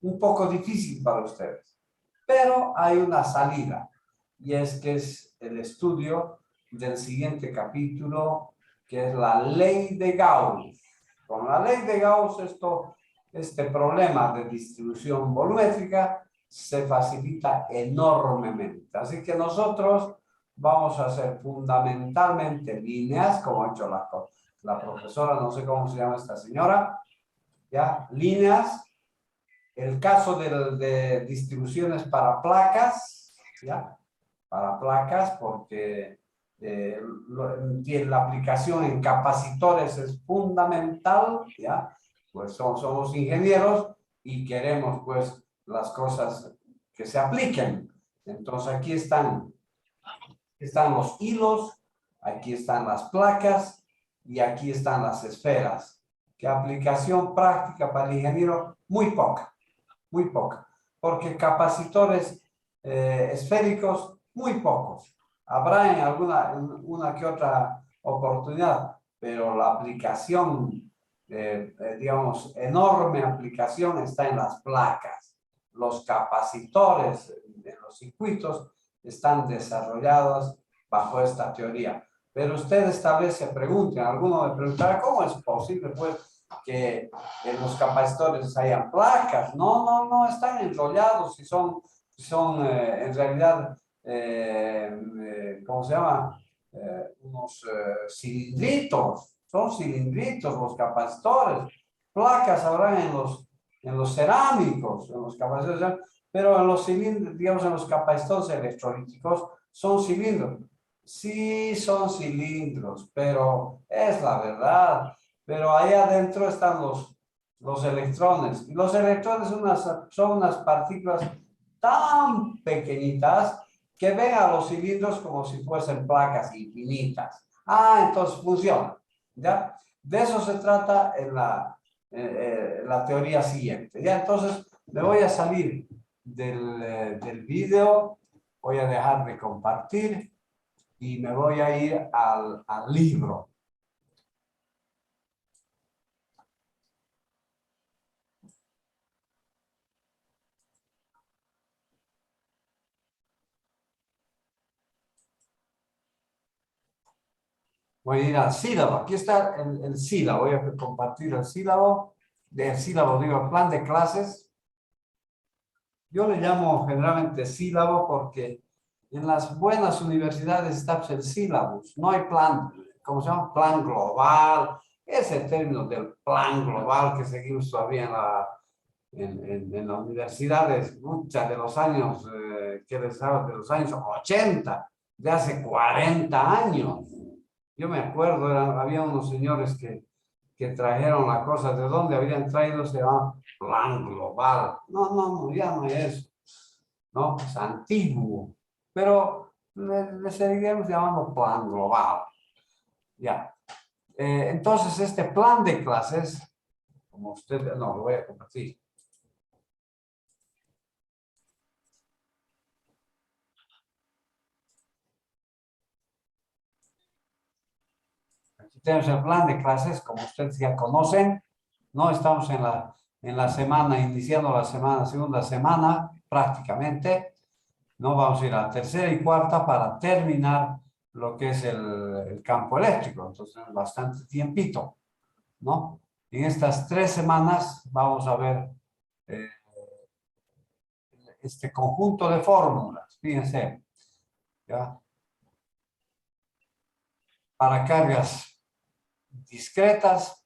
Speaker 1: un poco difícil para ustedes. Pero hay una salida, y es que es el estudio del siguiente capítulo, que es la ley de Gauss. Con la ley de Gauss, este problema de distribución volumétrica se facilita enormemente. Así que nosotros vamos a hacer fundamentalmente líneas, como ha hecho la profesora, no sé cómo se llama esta señora, ¿ya? Líneas. El caso de distribuciones para placas, ¿ya? Para placas, porque la aplicación en capacitores es fundamental, ¿ya? Pues somos ingenieros y queremos, pues, las cosas que se apliquen. Entonces, aquí están los hilos, aquí están las placas y aquí están las esferas. ¿Qué aplicación práctica para el ingeniero? Muy poca. Muy poca, porque capacitores esféricos, muy pocos. Habrá en una que otra oportunidad, pero la aplicación, digamos, enorme aplicación está en las placas. Los capacitores de los circuitos están desarrollados bajo esta teoría. Pero ustedes tal vez se pregunten, alguno me preguntará, ¿cómo es posible, pues, que en los capacitores hayan placas? No, están enrollados y son en realidad, ¿cómo se llama? Unos cilindritos, son cilindritos los capacitores. Placas habrá en los cerámicos, en los capacitores, pero en los cilindros, digamos, en los capacitores electrolíticos son cilindros. Sí, son cilindros, pero es la verdad. Pero ahí adentro están los electrones. Y los electrones son unas partículas tan pequeñitas que ven a los cilindros como si fuesen placas infinitas. Entonces funciona, ¿ya? De eso se trata en la teoría siguiente, ¿ya? Entonces me voy a salir del video, voy a dejar de compartir y me voy a ir al libro. Voy a ir al sílabo. Aquí está el sílabo. Voy a compartir el sílabo. Del sílabo, digo, el plan de clases. Yo le llamo generalmente sílabo porque en las buenas universidades está el sílabus. No hay plan, ¿cómo se llama? Plan global. Ese término del plan global que seguimos todavía en las universidades, muchas de los años, que les hablo, de los años 80, de hace 40 años. Yo me acuerdo, había unos señores que trajeron la cosa, ¿de dónde habían traído? Se llama plan global. No, ya no es eso, ¿no? Es antiguo. Pero le seguiremos llamando plan global. Ya. Entonces, este plan de clases, como usted, no, lo voy a compartir. Aquí tenemos el plan de clases, como ustedes ya conocen, ¿no? Estamos en la semana, iniciando la semana, segunda semana, prácticamente. No vamos a ir a la tercera y cuarta para terminar lo que es el campo eléctrico. Entonces, bastante tiempito, ¿no? En estas 3 semanas vamos a ver este conjunto de fórmulas. Fíjense, ¿ya? Para cargas discretas,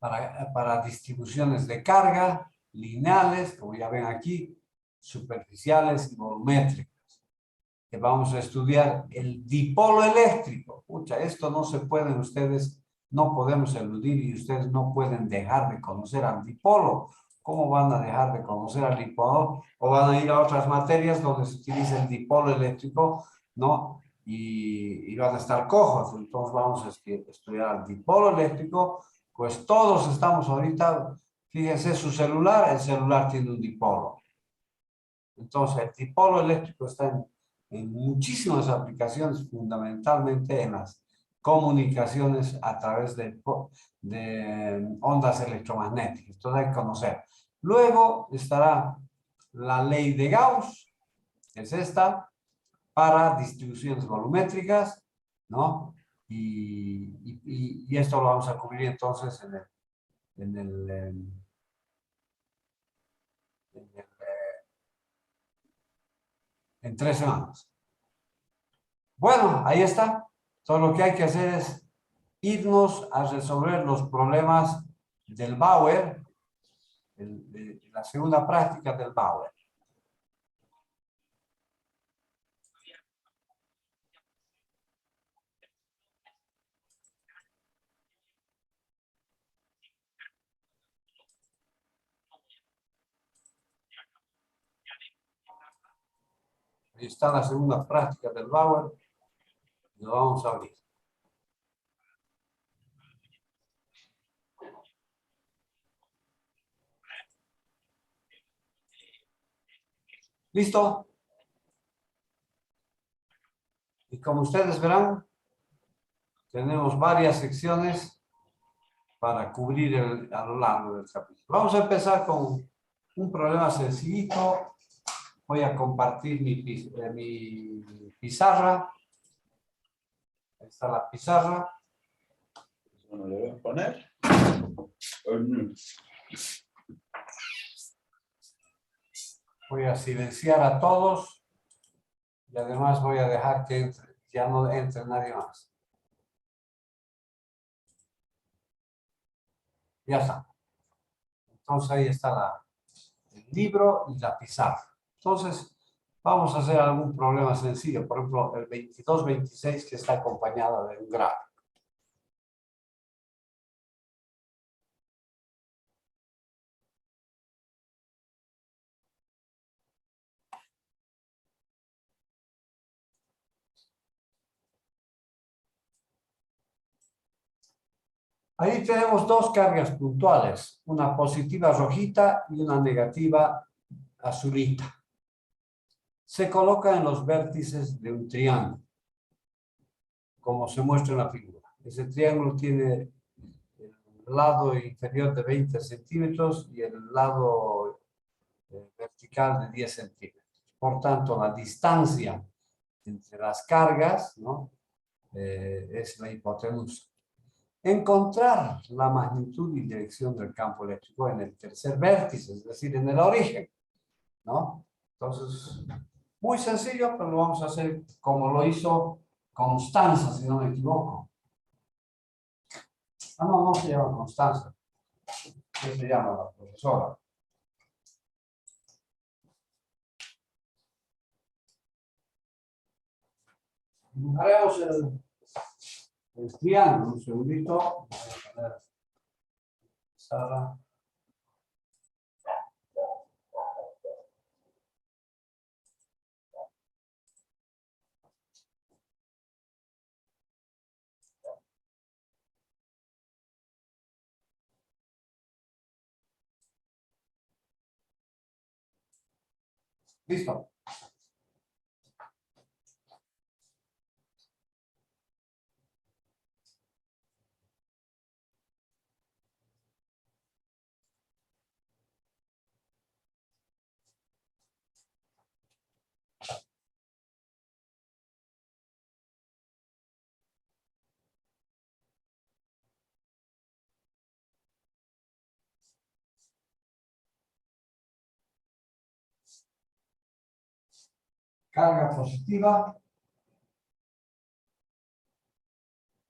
Speaker 1: para distribuciones de carga, lineales, como ya ven aquí, superficiales y volumétricas. Que vamos a estudiar el dipolo eléctrico. Pucha, esto no se pueden ustedes, no podemos eludir y ustedes no pueden dejar de conocer al dipolo. ¿Cómo van a dejar de conocer al dipolo? O van a ir a otras materias donde se utiliza el dipolo eléctrico, ¿no? Y van a estar cojos. Entonces vamos a estudiar el dipolo eléctrico. Pues todos estamos ahorita, fíjense su celular, el celular tiene un dipolo. Entonces el dipolo eléctrico está en muchísimas aplicaciones, fundamentalmente en las comunicaciones a través de ondas electromagnéticas. Entonces hay que conocer. Luego estará la ley de Gauss, que es esta, para distribuciones volumétricas, ¿no? Y esto lo vamos a cubrir entonces en 3 semanas. Bueno, ahí está. Todo lo que hay que hacer es irnos a resolver los problemas del Bauer, de la segunda práctica del Bauer. Ahí está la segunda práctica del Bauer. Lo vamos a abrir. ¿Listo? Y como ustedes verán, tenemos varias secciones para cubrir a lo largo del capítulo. Vamos a empezar con un problema sencillito. Voy a compartir mi pizarra. Ahí está la pizarra.
Speaker 4: Bueno, le voy a poner.
Speaker 1: Voy a silenciar a todos y además voy a dejar que entre, ya no entre nadie más. Ya está. Entonces ahí está el libro y la pizarra. Entonces vamos a hacer algún problema sencillo. Por ejemplo, el 22-26 que está acompañado de un gráfico. Ahí tenemos 2 cargas puntuales, una positiva rojita y una negativa azulita. Se coloca en los vértices de un triángulo, como se muestra en la figura. Ese triángulo tiene el lado inferior de 20 centímetros y el lado vertical de 10 centímetros. Por tanto, la distancia entre las cargas, ¿no? Es la hipotenusa. Encontrar la magnitud y dirección del campo eléctrico en el tercer vértice, es decir, en el origen, ¿no? Entonces, muy sencillo, pero lo vamos a hacer como lo hizo Constanza, si no me equivoco. Ah, no, no se llama Constanza. ¿Qué se llama la profesora? Dibujaremos el triángulo, un segundito. Voy a poner Sara. ¿Listo? Carga positiva.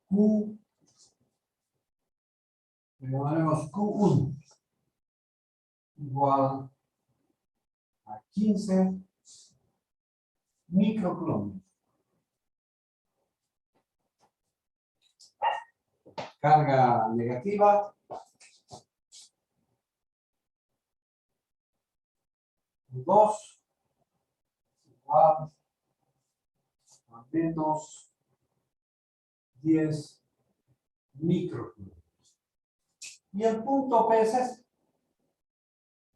Speaker 1: Q. Le llamaremos Q1 igual a 15 microcoulombs. Carga negativa. 2 igual a menos 10 microcoulombs. Y el punto P es este.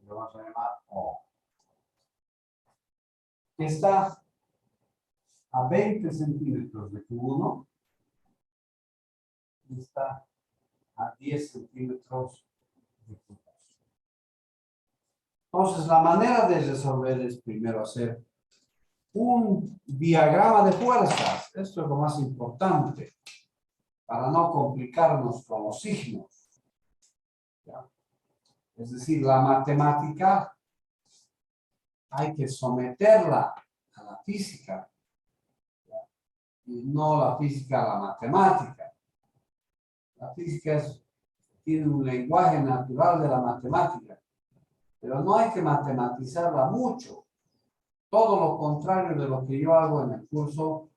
Speaker 1: Lo vamos a llamar O. Que está a 20 centímetros de Q1 y está a 10 centímetros de Q2. Entonces, la manera de resolver es primero hacer un diagrama de fuerzas. Esto es lo más importante para no complicarnos con los signos. ¿Ya? Es decir, la matemática hay que someterla a la física, ¿ya? Y no la física a la matemática. La física tiene un lenguaje natural de la matemática, pero no hay que matematizarla mucho. Todo lo contrario de lo que yo hago en el curso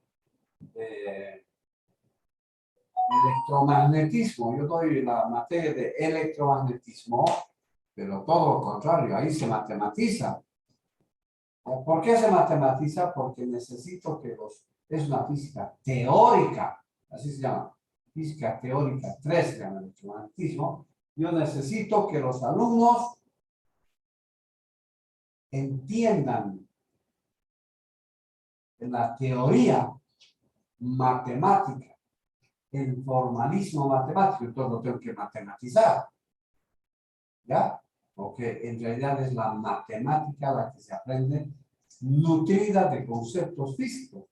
Speaker 1: de electromagnetismo. Yo doy la materia de electromagnetismo, pero todo lo contrario, ahí se matematiza. ¿Por qué se matematiza? Porque necesito que es una física teórica, así se llama, física teórica 3 se llama electromagnetismo. Yo necesito que los alumnos entiendan la teoría matemática, el formalismo matemático, entonces lo tengo que matematizar. ¿Ya? Porque en realidad es la matemática la que se aprende nutrida de conceptos físicos.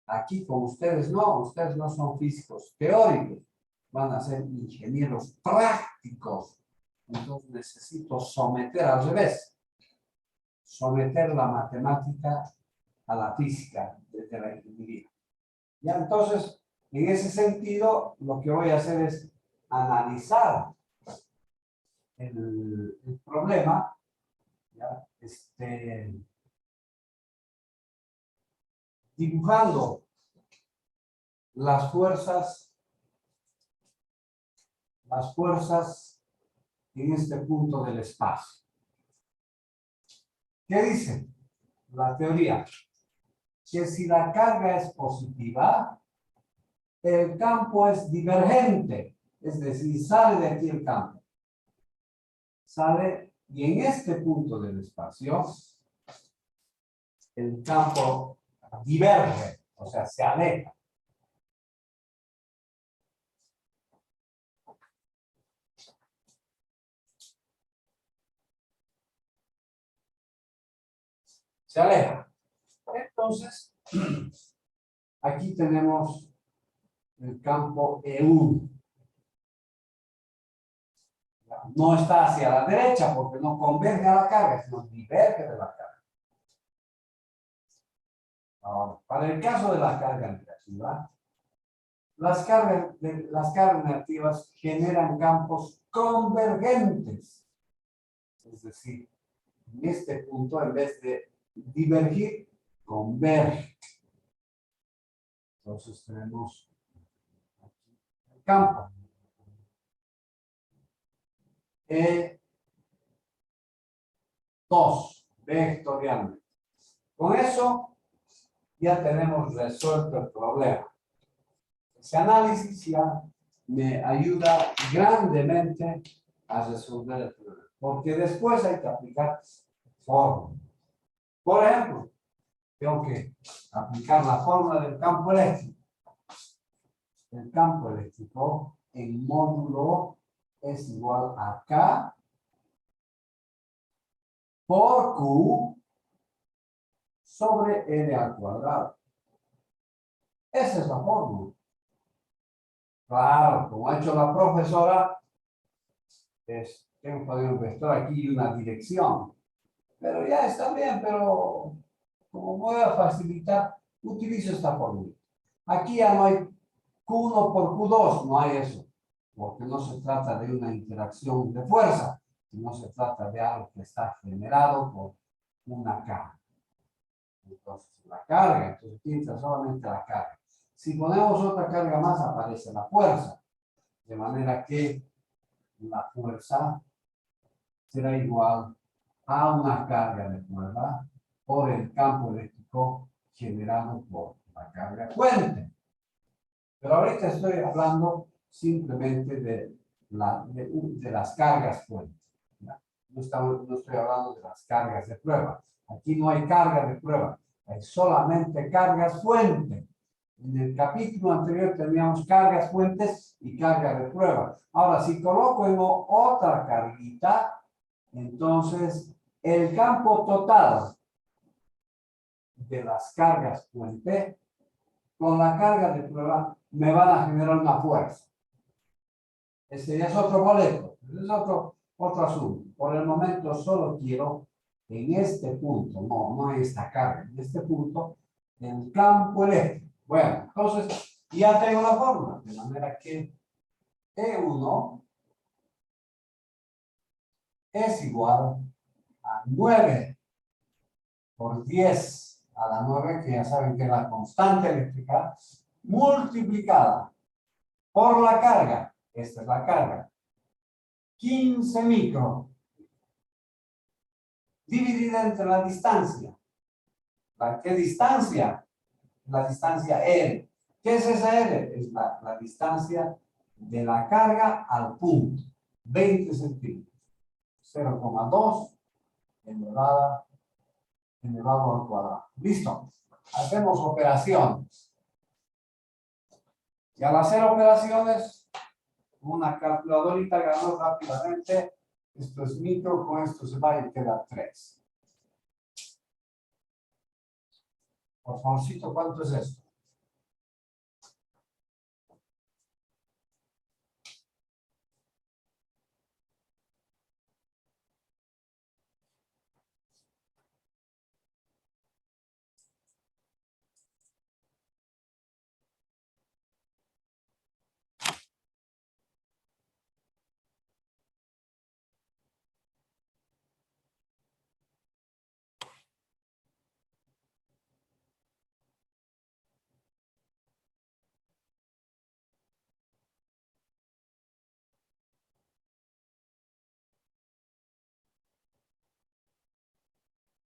Speaker 1: Aquí con ustedes no son físicos teóricos, van a ser ingenieros prácticos. Entonces necesito someter al revés, someter la matemática a la física desde la ingeniería. Ya, entonces, en ese sentido, lo que voy a hacer es analizar el problema, ¿ya? Dibujando las fuerzas en este punto del espacio. ¿Qué dice la teoría? Que si la carga es positiva, el campo es divergente, es decir, sale de aquí el campo. Sale y en este punto del espacio, el campo diverge, o sea, se aleja. Se aleja. Entonces, aquí tenemos el campo E1. No está hacia la derecha porque no converge a la carga, sino diverge de la carga. Ahora, para el caso de la carga negativa, las cargas negativas generan campos convergentes. Es decir, en este punto, en vez de divergir, converge. Entonces tenemos aquí el campo. E2 vectorialmente. Con eso ya tenemos resuelto el problema. Ese análisis ya me ayuda grandemente a resolver el problema, porque después hay que aplicar fórmulas. Por ejemplo, tengo que aplicar la fórmula del campo eléctrico. El campo eléctrico en módulo es igual a K por Q sobre L al cuadrado. Esa es la fórmula. Claro, como ha hecho la profesora, tengo que poner un vector aquí y una dirección. Pero ya está bien, pero como voy a facilitar, utilizo esta fórmula. Aquí ya no hay Q1 por Q2, no hay eso. Porque no se trata de una interacción de fuerza, sino se trata de algo que está generado por una carga. Entonces, la carga, entonces piensa solamente la carga. Si ponemos otra carga más, aparece la fuerza. De manera que la fuerza será igual a una carga de cuerda por el campo eléctrico generado por la carga fuente. Pero ahorita estoy hablando simplemente de las cargas fuentes. No estoy hablando de las cargas de prueba. Aquí no hay carga de prueba, hay solamente cargas fuentes. En el capítulo anterior teníamos cargas fuentes y carga de prueba. Ahora, si coloco en otra carguita, entonces el campo total de las cargas fuente con la carga de prueba me van a generar una fuerza. Ese ya es otro boleto, es otro asunto. Por el momento solo quiero en este punto, no en esta carga, en este punto, el campo eléctrico. Bueno, entonces ya tengo la fórmula, de manera que E1 es igual a 9 por 10 a la 9, que ya saben que es la constante eléctrica, multiplicada por la carga, esta es la carga, 15 micro, dividida entre la distancia. ¿Qué distancia? La distancia L. ¿Qué es esa L? Es la distancia de la carga al punto, 20 centímetros. 0,2 elevado al cuadrado. Listo. Hacemos operaciones. Y al hacer operaciones, una calculadorita ganó rápidamente. Esto es micro, con esto se va y queda 3. Por favorcito, ¿cuánto es esto?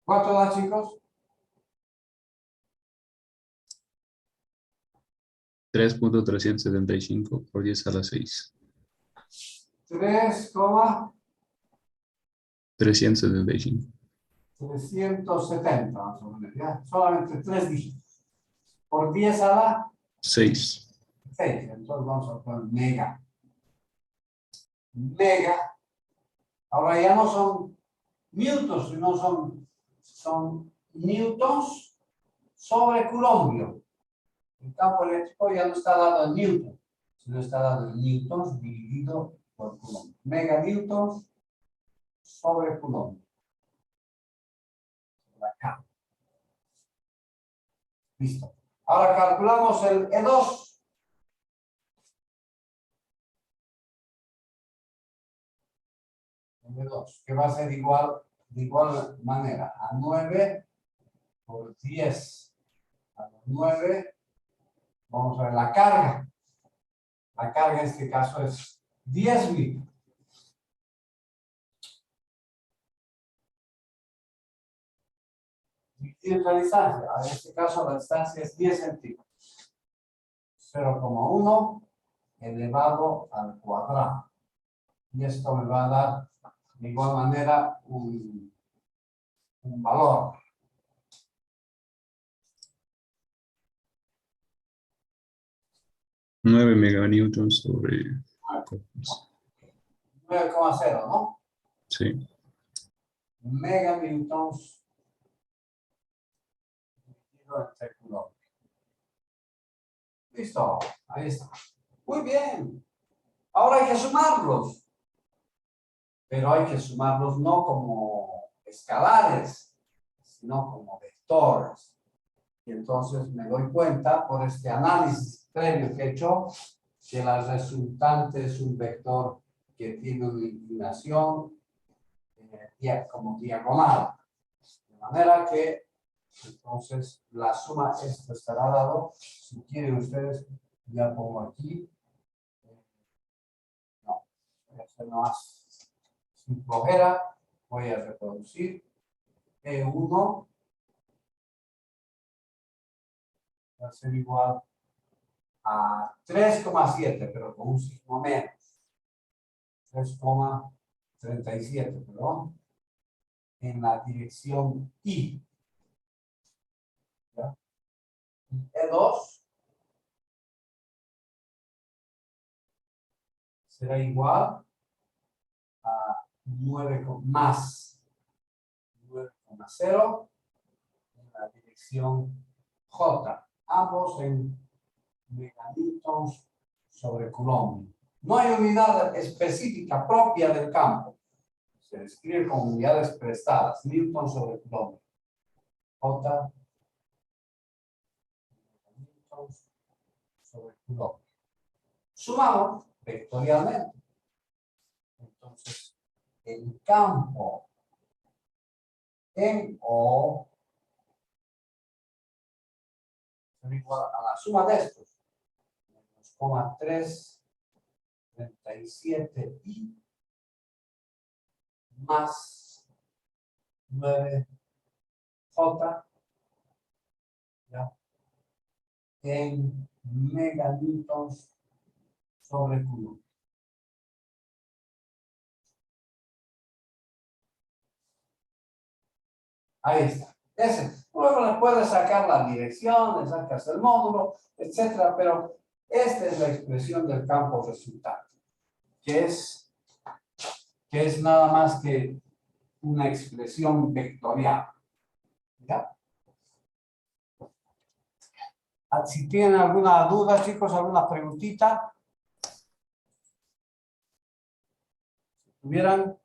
Speaker 1: ¿Cuánto da, chicos?
Speaker 5: 3.375 por 10 a la 6. 375.
Speaker 1: 370, más o menos, ¿ya? Solamente 3 dígitos. Por 10 a la
Speaker 5: 6.
Speaker 1: 6. Entonces vamos a poner mega. Mega. Ahora ya no son newtons, sino son newtons sobre coulombio. El campo eléctrico ya no está dado en newton, sino está dado en newtons dividido por coulombio. Mega newtons sobre coulombio. Acá. Listo. Ahora calculamos el E2. El E2, que va a ser de igual manera a 9 por 10 a los 9. Vamos a ver la carga. La carga en este caso es 10 micros. Dividir la distancia. En este caso la distancia es 10 centímetros. 0,1 elevado al cuadrado. Y esto me va a dar de igual manera un valor.
Speaker 5: 9 meganewtons sobre
Speaker 1: 9,0, ¿no?
Speaker 5: sí.
Speaker 1: Meganewtons dividido entre coulomb. Listo, ahí está. Muy bien. Ahora hay que sumarlos. Pero hay que sumarlos no como escalares, sino como vectores. Y entonces me doy cuenta por este análisis previo que he hecho que la resultante es un vector que tiene una inclinación como diagonal. De manera que entonces la suma, esto estará dado, si quieren ustedes, ya pongo aquí, no, esto no hace, sin flojera, voy a reproducir, E1 va a ser igual a 3,7, pero con un signo menos, 3,37, perdón, en la dirección I. ¿Ya? E2 será igual a 9 más 9,0 en la dirección J, ambos en meganewtons sobre coulomb. No hay unidad específica propia del campo. Se describe como unidades prestadas, newton sobre coulomb. J meganewtons sobre coulomb. Sumamos vectorialmente. Entonces, el campo en O es igual a la suma de estos. Menos 3,37 y más 9J, ¿ya? En meganewtons sobre coulomb. Ahí está. Ese. Luego le puedes sacar la dirección, le sacas el módulo, etcétera, pero esta es la expresión del campo resultante, que es nada más que una expresión vectorial. ¿Ya? Si tienen alguna duda, chicos, alguna preguntita. Si tuvieran.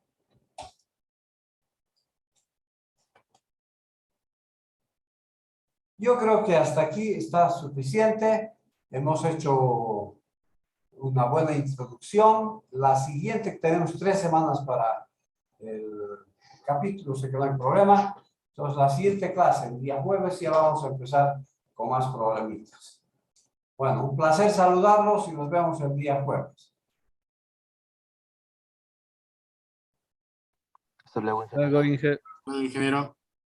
Speaker 1: Yo creo que hasta aquí está suficiente. Hemos hecho una buena introducción. La siguiente, tenemos 3 semanas para el capítulo, sé que no hay problema. Entonces, la siguiente clase, el día jueves, ya vamos a empezar con más problemitas. Bueno, un placer saludarlos y nos vemos el día jueves.
Speaker 6: Hasta luego.
Speaker 7: Luego, ingeniero.